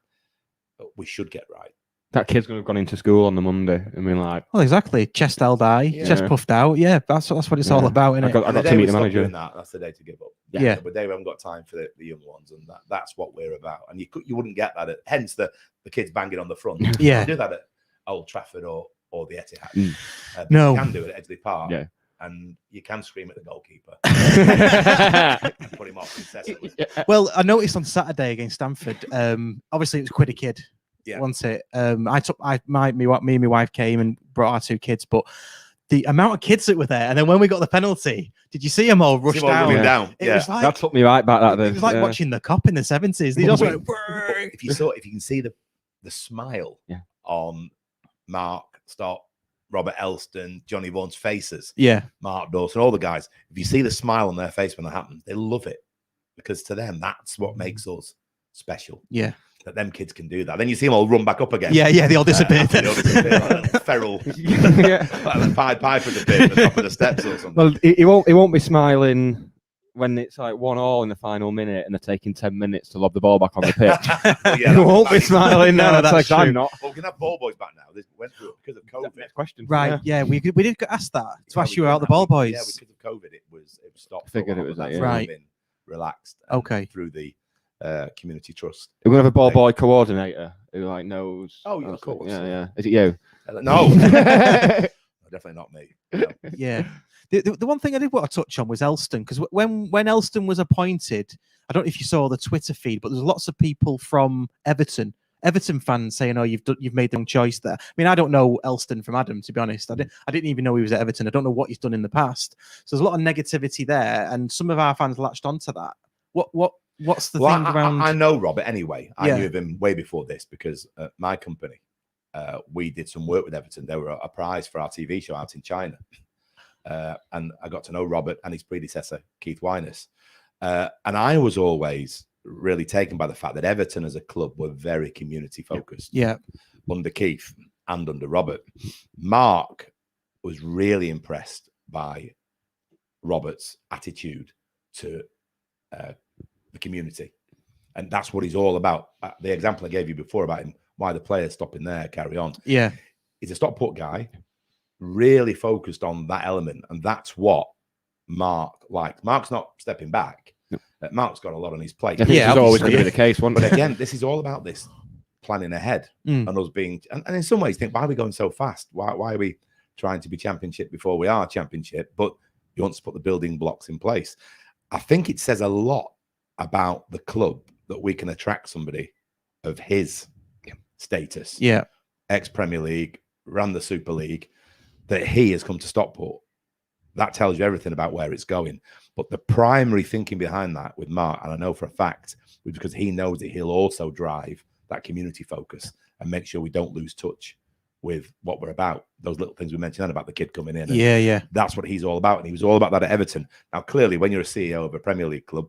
we should get right. that kid's going to have gone into school on the Monday. I mean, like, Well, exactly. Chest held high, chest puffed out. Yeah, that's what it's all about, isn't it? I got to meet the manager. That's the day to give up. Yeah. But they haven't got time for the young ones, and that's what we're about. And you wouldn't get that. Hence the kids banging on the front. Yeah. You do that at Old Trafford or the Etihad. No. You can do it at Edgley Park. Yeah. And you can scream at the goalkeeper and put him off incessantly. Well, I noticed on Saturday against Stamford, obviously it was quite a kid, wasn't it? Me and my wife came and brought our 2 kids, but the amount of kids that were there, and then when we got the penalty, did you see them all rush down? It was like, that took me right back. It was like watching the Cop in the 70s. They just went. If you can see the smile on Mark, Stock, Robert Elston, Johnny Vaughan's faces, Mark Dawson, all the guys. If you see the smile on their face when that happens, they love it, because to them that's what makes us special. Yeah, that them kids can do that. Then you see them all run back up again. Yeah, they all disappear. They all disappear like feral, like the Pied Piper's appeared at the top of the steps or something. Well, he won't be smiling when it's like 1-1 in the final minute and they're taking 10 minutes to lob the ball back on the pitch. He won't be smiling now. That's like, I'm not. Well, we can have ball boys back now. This went through it because of COVID. Next question. Right? Yeah, we did ask that to ask you about the ball boys. Yeah, because of COVID, it was stopped. Figured it was that. Right. Been relaxed. Through the community trust. We're gonna have a ball boy coordinator who like knows. Oh, of course. Yeah. Is it you? No. Definitely not me. No. Yeah. The one thing I did want to touch on was Elston, because when Elston was appointed, I don't know if you saw the Twitter feed, but there's lots of people from Everton fans saying, "Oh, you've made the wrong choice there." I mean, I don't know Elston from Adam, to be honest. I didn't even know he was at Everton. I don't know what he's done in the past. So there's a lot of negativity there, and some of our fans latched onto that. What's the thing around? I know Robert anyway. I knew of him way before this, because my company, we did some work with Everton. They were a prize for our TV show out in China. And I got to know Robert and his predecessor, Keith Winers. And I was always really taken by the fact that Everton as a club were very community focused. Yeah. Under Keith and under Robert. Mark was really impressed by Robert's attitude to the community. And that's what he's all about. The example I gave you before about him, why the players stop in there, carry on. Yeah. He's a Stockport guy, really focused on that element. And that's what Mark liked. Mark's not stepping back. No. Mark's got a lot on his plate. Yeah, it's always going to be the case. But again, this is all about this planning ahead and us being, and in some ways, think, why are we going so fast? Why are we trying to be championship before we are championship? But you want to put the building blocks in place. I think it says a lot about the club that we can attract somebody of his status. Yeah. Ex-Premier League, ran the Super League, that he has come to Stockport. That tells you everything about where it's going. But the primary thinking behind that with Mark, and I know for a fact, was because he knows that he'll also drive that community focus and make sure we don't lose touch with what we're about. Those little things we mentioned about the kid coming in. Yeah. That's what he's all about. And he was all about that at Everton. Now, clearly, when you're a CEO of a Premier League club,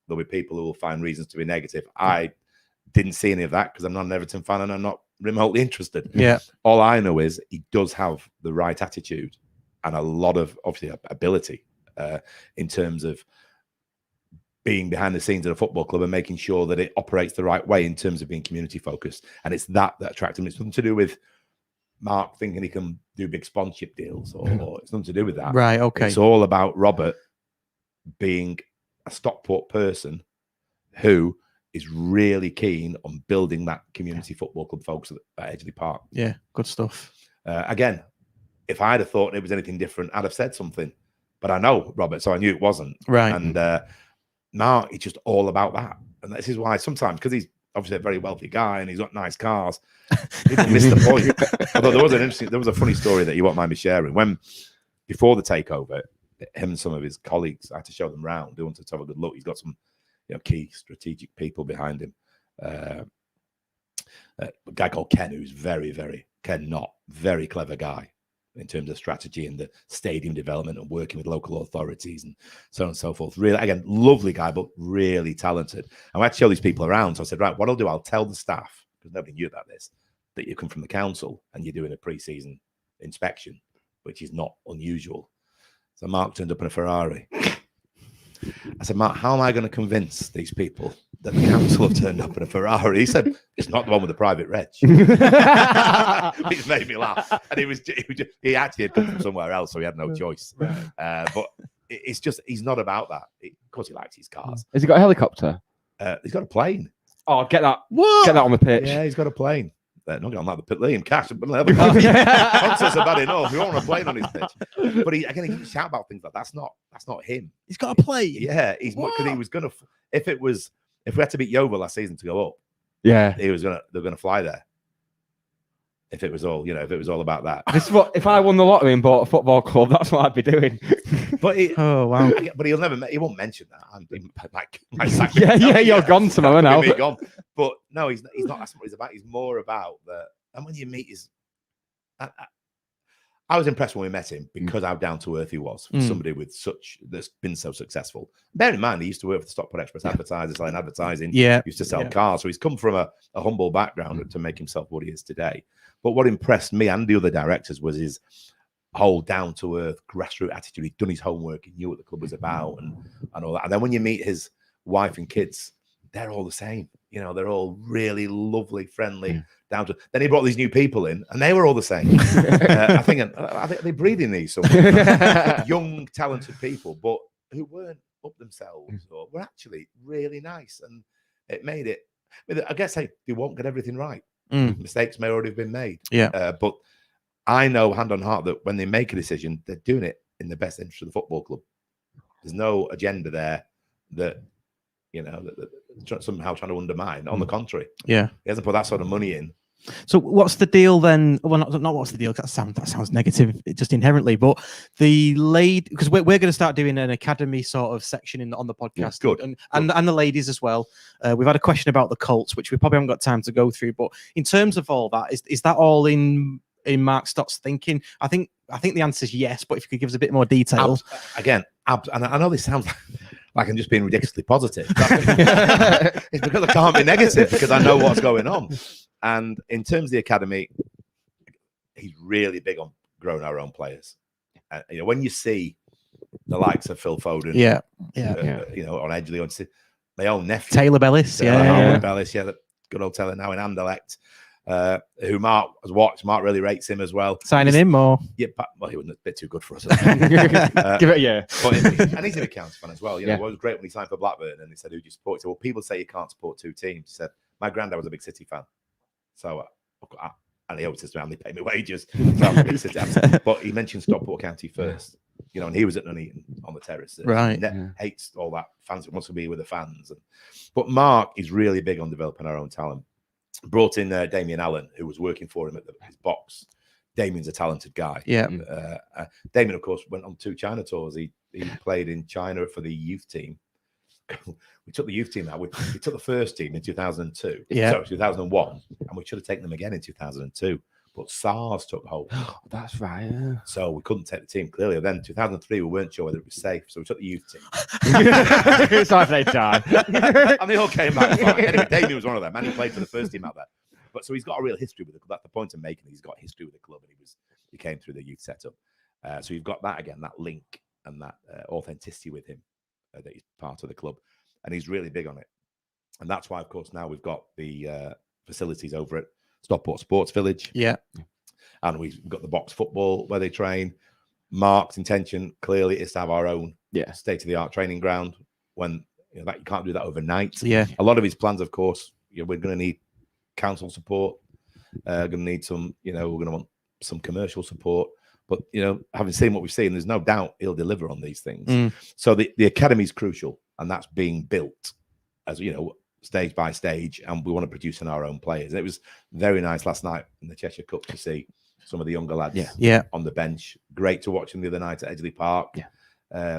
there'll be people who will find reasons to be negative. I didn't see any of that because I'm not an Everton fan and I'm not remotely interested. Yeah. All I know is he does have the right attitude and a lot of, obviously, ability in terms of being behind the scenes at a football club and making sure that it operates the right way in terms of being community focused. And it's that attracted him. It's nothing to do with Mark thinking he can do big sponsorship deals or it's nothing to do with that. Right. Okay. It's all about Robert being a Stockport person who is really keen on building that community football club focus at Edgley Park. Yeah. Good stuff. Again, if I'd have thought it was anything different, I'd have said something. But I know Robert, so I knew it wasn't. Right. And now it's just all about that. And this is why sometimes, because he's obviously a very wealthy guy and he's got nice cars, people miss the point. Although there was a funny story that you won't mind me sharing. When, before the takeover, him and some of his colleagues, I had to show them round. They wanted to have a good look. He's got some key strategic people behind him. A guy called Ken, who's very clever guy in terms of strategy and the stadium development and working with local authorities and so on and so forth. Really, again, lovely guy, but really talented. And I had to show these people around. So I said, right, what I'll do, I'll tell the staff, because nobody knew about this, that you come from the council and you're doing a pre-season inspection, which is not unusual. So Mark turned up in a Ferrari. I said, Mark, how am I going to convince these people that the council have turned up in a Ferrari. He said, it's not the one with the private reg. Which made me laugh. And he actually had come from somewhere else, so he had no choice. But it's just, he's not about that. Of course, he likes his cars. Has he got a helicopter? He's got a plane. Oh, get that! What? Get that on the pitch. Yeah, he's got a plane. Not going like the pit. Liam Cash, but never concerts are bad enough. We don't want a plane on his pitch. But he can shout about things like that's not him. He's got a plane. Yeah, he's because he was gonna. If we had to beat Yeovil last season to go up, yeah, they're gonna fly there. If it was all about that. This is what, if I won the lottery and bought a football club, that's what I'd be doing. But oh wow! But he won't mention that. You're gone tomorrow now. Gone. But no, he's not. That's what he's about. He's more about the. And when you meet I was impressed when we met him because how down to earth he was for somebody that's been so successful. Bear in mind, he used to work for the Stockport Express advertisers, selling advertising. Yeah, used to sell cars, so he's come from a humble background to make himself what he is today. But what impressed me and the other directors was his whole down to earth grassroots attitude. He'd done his homework, he knew what the club was about, and all that. And then when you meet his wife and kids, they're all the same. You know, they're all really lovely, friendly. Down to. Then he brought these new people in, and they were all the same. I think they're breathing these young, talented people, but who weren't up themselves or were actually really nice, and it made it. I guess they won't get everything right. Mistakes may already have been made. Yeah, but I know, hand on heart, that when they make a decision, they're doing it in the best interest of the football club. There's no agenda there that that somehow trying to undermine. On the contrary, he hasn't put that sort of money in. So what's the deal then? Well, not what's the deal? That sounds negative just inherently. But the lady, because we're going to start doing an academy sort of section on the podcast, good. And the ladies as well. We've had a question about the Colts, which we probably haven't got time to go through. But in terms of all that, is that all in Mark Stott's thinking? I think the answer is yes. But if you could give us a bit more detail. And I know this sounds like I'm just being ridiculously positive. It's because I can't be negative because I know what's going on. And in terms of the academy, he's really big on growing our own players. When you see the likes of Phil Foden, on Edgley, on my own nephew, Taylor Bellis, Bellis, the good old Taylor now in Anderlecht, who Mark has watched. Mark really rates him as well. Signing him or? Yeah, well, he wasn't a bit too good for us. Give it a year. And he's a big County fan as well. It was great when he signed for Blackburn and he said, who do you support? He said, well, people say you can't support two teams. He said, my granddad was a big City fan. So, and he always says to me, they pay me wages. So I'm a big City fan. But he mentioned Stockport County first. And he was at Nuneaton on the terrace. Right. Hates all that. Fans wants to be with the fans. But Mark is really big on developing our own talent. Brought in Damien Allen, who was working for him at his box. Damien's a talented guy. Yeah. Damien, of course, went on 2 China tours. He played in China for the youth team. We took the youth team out. We took the first team in 2002. Yeah. Sorry, 2001. And we should have taken them again in 2002. But SARS took hold. That's right. Yeah. So we couldn't take the team clearly. Then 2003, we weren't sure whether it was safe. So we took the youth team. Sorry if they died. And they all came back fine. Anyway, Damien was one of them. And he played for the first team out there. But so he's got a real history with the club. That's the point I'm making. He's got history with the club, and he came through the youth setup. So you've got that again, that link and that authenticity with him, that he's part of the club, and he's really big on it. And that's why, of course, now we've got the facilities over at Stockport Sports Village. Yeah, and we've got the box football where they train. Mark's intention clearly is to have our own state-of-the-art training ground. When that you can't do that overnight. Yeah, a lot of his plans, of course, we're going to need council support. Going to need some, we're going to want some commercial support. But having seen what we've seen, there's no doubt he'll deliver on these things. So the academy is crucial, and that's being built as stage by stage, and we want to produce in our own players. And it was very nice last night in the Cheshire Cup to see some of the younger lads on the bench. Great to watch them the other night at Edgley Park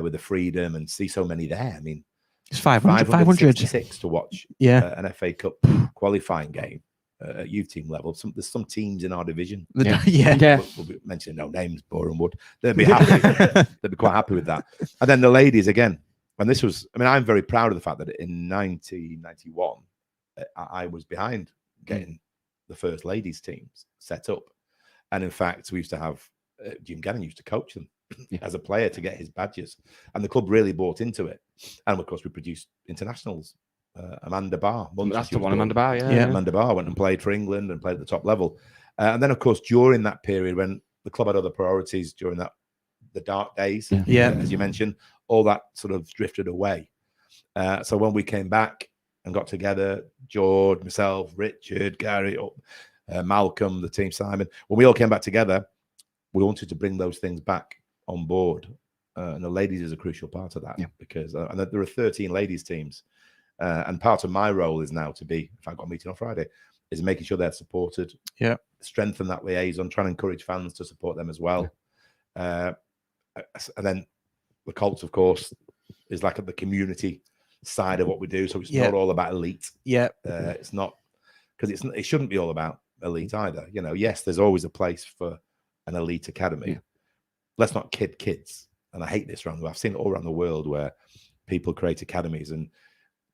with the freedom and see so many there. I mean, it's 566 to watch an FA Cup qualifying game at youth team level. There's some teams in our division. We'll be mentioning no names, Boreham Wood. They'd be happy. They'd be quite happy with that. And then the ladies again. And this was, I'm very proud of the fact that in 1991, I was behind getting the first ladies teams set up. And in fact, we used to have, Jim Gannon used to coach them as a player to get his badges. And the club really bought into it. And of course, we produced internationals Amanda Barr. That's the one, Amanda Barr, Yeah. Amanda Barr went and played for England and played at the top level. And then, of course, during that period when the club had other priorities during the dark days, as you mentioned, all that sort of drifted away. So when we came back and got together, George, myself, Richard, Gary, Malcolm, the team, Simon, when we all came back together, we wanted to bring those things back on board. And the ladies is a crucial part of that because and there are 13 ladies teams. And part of my role is now to be, if I've got a meeting on Friday, is making sure they're supported. Yeah. Strengthen that liaison, trying to encourage fans to support them as well. And then the Colts, of course, is like at the community side of what we do. So it's not all about elite. Yeah. It's not, because it shouldn't be all about elite either. You know, yes, there's always a place for an elite academy. Yeah. Let's not kid kids. And I hate this around. I've seen it all around the world where people create academies and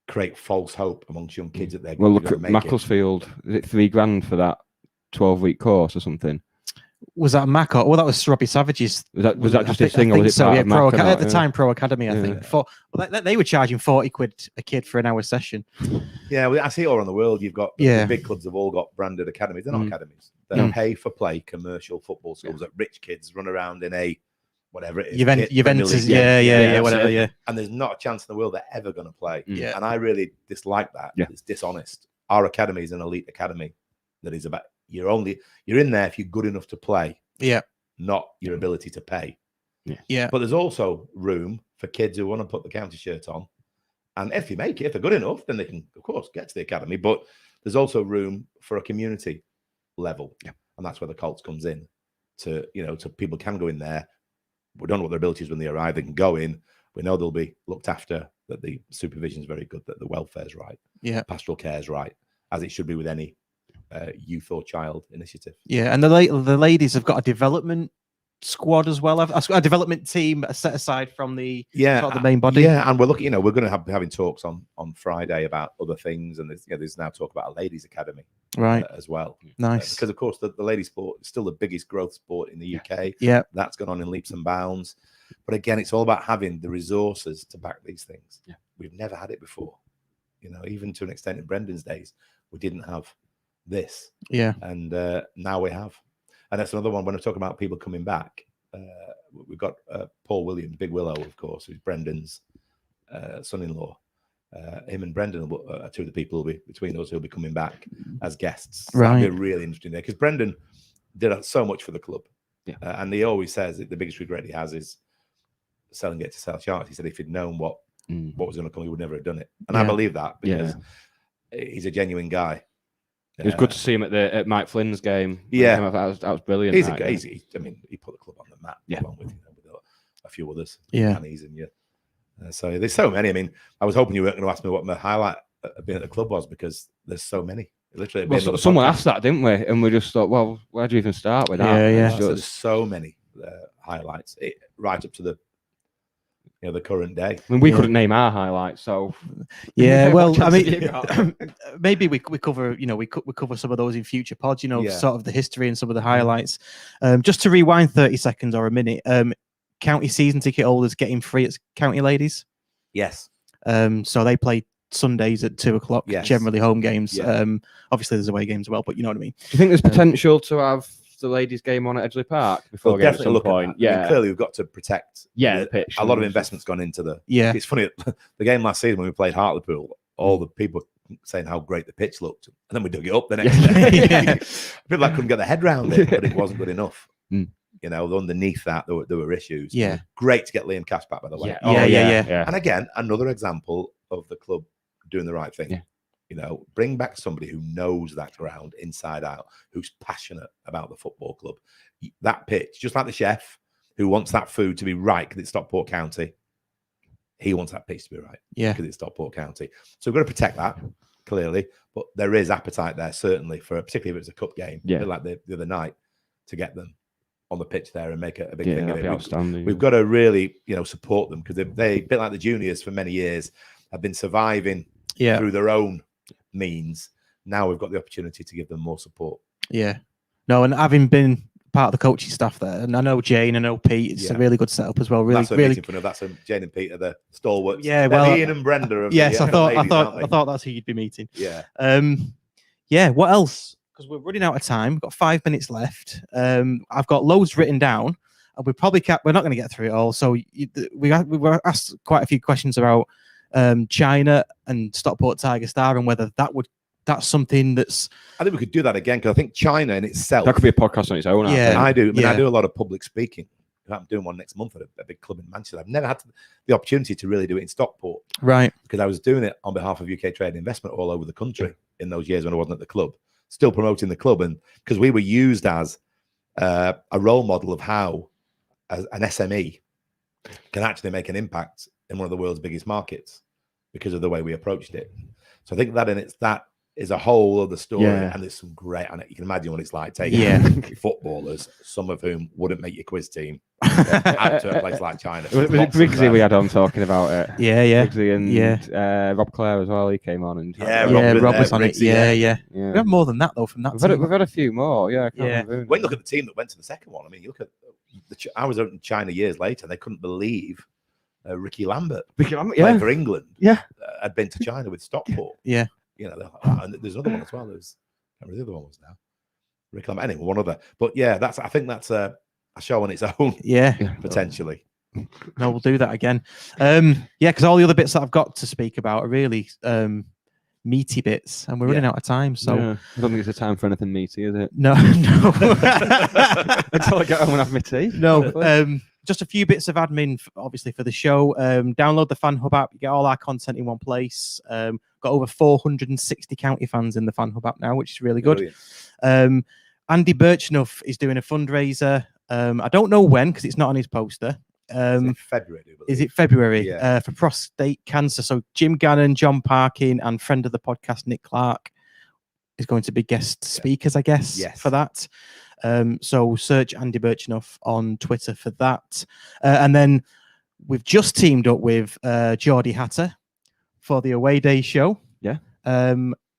create false hope amongst young kids that they're Well, going look to at make Macclesfield. Is it $3,000 for that 12-week course or something? Was that Mac? Well, that was Robbie Savage's. Was that just his thing, I or think was it so? part Yeah, of Mac or at not? the time, Pro Academy. I Yeah. think they were charging £40 a kid for an hour session. Yeah, well, I see it all around the world. You've got the big clubs have all got branded academies. They're not academies. They're pay for play commercial football schools that rich kids run around in a whatever it is. Juventus, whatever. Yeah. And there's not a chance in the world they're ever going to play. Yeah. And I really dislike that. Yeah. It's dishonest. Our academy is an elite academy that is about you're in there if you're good enough to play. Yeah. Not your ability to pay. Yeah. But there's also room for kids who want to put the county shirt on. And if you make it, if they're good enough, then they can, of course, get to the academy. But there's also room for a community level. Yeah. And that's where the Colts comes in to people can go in there. We don't know what their ability is when they arrive. They can go in. We know they'll be looked after, that the supervision is very good, that the welfare is right. Yeah. Pastoral care is right, as it should be with any youth or child initiative. Yeah. And the ladies have got a development squad as well. A development team set aside from the the main body. Yeah, and we're looking. We're going to be having talks on Friday about other things, and there's now talk about a ladies' academy, right, as well. Nice, because of course the ladies' sport is still the biggest growth sport in the UK. Yeah, that's gone on in leaps and bounds. But again, it's all about having the resources to back these things. Yeah, we've never had it before. Even to an extent in Brendan's days, we didn't have this. Yeah, and now we have. And that's another one when I'm talking about people coming back. We've got Paul Williams, Big Willow, of course, who's Brendan's son-in-law. Him and Brendan are two of the people who'll be between us who'll be coming back as guests. So right. that'll be really interesting there because Brendan did so much for the club. Yeah. And he always says that the biggest regret he has is selling it to Sale Charts. He said if he'd known what was going to come, he would never have done it. And I believe that because he's a genuine guy. It was good to see him at Mike Flynn's game. Yeah, that was brilliant. He put the club on the map along with a few others. Yeah, and so there's so many. I mean, I was hoping you weren't going to ask me what my highlight of being at the club was because there's so many. Literally, someone asked that, didn't we? And we just thought, well, where do you even start with that? Yeah. So there's so many highlights, right up to the the current day. I mean, we couldn't name our highlights, so well, I mean, maybe we cover we cover some of those in future pods. Sort of the history and some of the highlights. Just to rewind 30 seconds or a minute. County season ticket holders getting free at County Ladies. Yes. So they play Sundays at 2:00. Yes. Generally home games. Yeah. Obviously there's away games as well, but you know what I mean. Do you think there's potential to have the ladies' game on at Edgeley Park before definitely at some point? Yeah, I mean, clearly we've got to protect. The pitch. A lot of investment's gone into the. Yeah, it's funny. The game last season when we played Hartlepool, all the people saying how great the pitch looked, and then we dug it up the next day. People that couldn't get their head around it, but it wasn't good enough. Underneath that there were issues. Yeah, great to get Liam Cash back, by the way. Yeah. And again, another example of the club doing the right thing. Yeah. Bring back somebody who knows that ground inside out, who's passionate about the football club. That pitch, just like the chef who wants that food to be right because it's Stockport County, he wants that pitch to be right because it's Stockport County. So we've got to protect that, clearly. But there is appetite there, certainly, particularly if it's a cup game, like the other night, to get them on the pitch there and make a big thing of it. Outstanding. We've got to really, support them because they, a bit like the juniors for many years, have been surviving through their own means. Now we've got the opportunity to give them more support. Yeah. No, and having been part of the coaching staff there, and I know Jane, I know Pete. It's a really good setup as well. Really, that's a really. meeting for that's Jane and Pete are the stalwarts. Yeah, well, Ian and Brenda. Of yes, the, I ladies, thought that's who you'd be meeting. Yeah. Yeah. What else? Because we're running out of time. We've got 5 minutes left. I've got loads written down, and we're not going to get through it all. So we were asked quite a few questions about China and Stockport Tiger Star, and whether that's something that's. I think we could do that again, because I think China in itself. That could be a podcast on its own. Yeah, I do. I mean, I do a lot of public speaking. I'm doing one next month at a big club in Manchester. I've never had the opportunity to really do it in Stockport, right? Because I was doing it on behalf of UK Trade and Investment all over the country in those years when I wasn't at the club, still promoting the club, and because we were used as a role model of how an SME can actually make an impact in one of the world's biggest markets because of the way we approached it. So I think that is a whole other story, and there's some great. And you can imagine what it's like taking footballers, some of whom wouldn't make your quiz team, out to a place like China. Was it Briggsy we had on talking about it? Yeah. Briggsy and Rob Clare as well. He came on and Rob was on it. Yeah. We Yeah. have more than that though from that. We've had a few more. Yeah. When you look at the team that went to the second one, I mean, you look at I was out in China years later, and they couldn't believe Ricky Lambert playing for England. Had been to China with Stockport. Yeah. You know, and there's another one as well. There's I can't remember the other one was now. Rick Lambert. Anyway, one other. But yeah, I think that's a show on its own. Yeah, potentially. No, we'll do that again. Because all the other bits that I've got to speak about are really meaty bits, and we're running out of time. So I don't think it's a time for anything meaty, is it? No. Until I get home and have my tea. No. Just a few bits of admin, obviously, for the show. Download the Fan Hub app. You get all our content in one place. Got over 460 county fans in the Fan Hub app now, which is really good. Andy Birchnuff is doing a fundraiser. I don't know when, because it's not on his poster. February. Is it February? Yeah. For prostate cancer. So Jim Gannon, John Parkin, and friend of the podcast, Nick Clark, is going to be guest speakers, I guess, for that. So search Andy Birchnuff on Twitter for that. And then we've just teamed up with Geordie Hatter for the Away Day show. Yeah.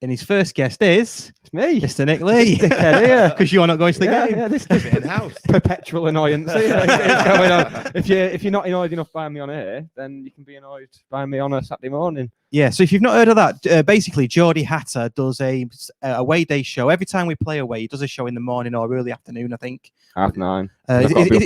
And his first guest is me, Mr. Nick Lee. Because you're not going to the game. Yeah, this is in-house. Perpetual annoyance. Going on. If you're not annoyed enough by me on here, then you can be annoyed by me on a Saturday morning. Yeah, so if you've not heard of that, basically Geordie Hatter does a away day show. Every time we play away, he does a show in the morning or early afternoon, I think. 9:30.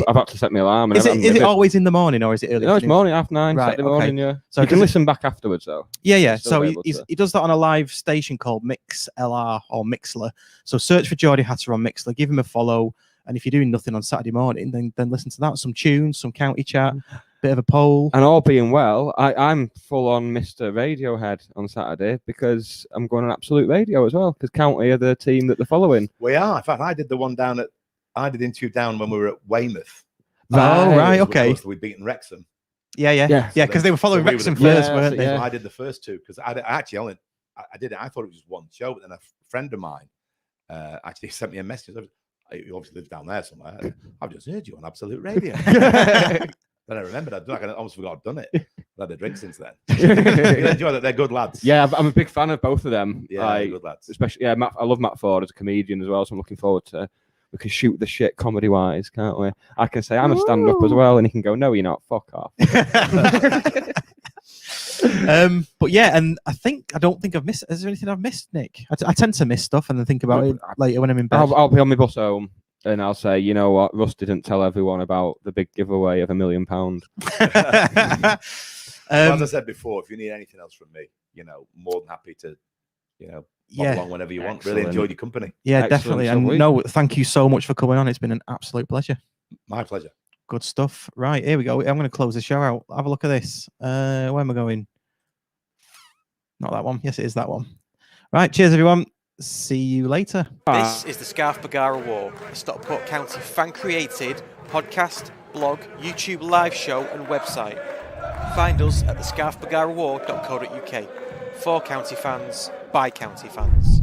I've had to set my alarm. Is it always in the morning or is it early? No, it's morning, 9:30, right, Saturday morning, yeah. So you can listen back afterwards, though. Yeah. So he does that on a live station called MixLR or Mixler. So search for Geordie Hatter on Mixler, give him a follow. And if you're doing nothing on Saturday morning, then listen to that. Some tunes, some county chat, bit of a poll. And all being well, I'm full on Mr. Radiohead on Saturday because I'm going on Absolute Radio as well, because County are the team that they're following. We are. In fact, I did the interview down when we were at Weymouth. Right, okay. We'd beaten Wrexham. Yeah, because they were following Wrexham first, weren't they? I did the first two because I actually did it. I thought it was just one show, but then a friend of mine actually sent me a message. He obviously lives down there somewhere. I've just heard you on Absolute Radio. Then I remembered I almost forgot I'd done it. I've had a drink since then. Enjoy that. They're good lads. Yeah, I'm a big fan of both of them. Yeah, good lads. Especially, I love Matt Ford as a comedian as well, so I'm looking forward to. We can shoot the shit comedy-wise, can't we? I can say I'm a stand-up as well, and he can go, "No, you're not. Fuck off." But yeah, and I don't think I've missed. Is there anything I've missed, Nick? I tend to miss stuff and then think about it later when I'm in bed. I'll be on my bus home and I'll say, you know what, Russ didn't tell everyone about the big giveaway of £1 million. As I said before, if you need anything else from me, more than happy to, pop along whenever you want. Really enjoyed your company. Yeah, definitely. And no, thank you so much for coming on. It's been an absolute pleasure. My pleasure. Good stuff. Right, here we go. I'm going to close the show out. Have a look at this. Where am I going? Not that one. Yes, it is that one. Right, cheers, everyone. See you later. This is the Scarf Bergara War, a Stockport County fan-created podcast, blog, YouTube live show and website. Find us at thescarfbergarawar.co.uk. For county fans, by county fans.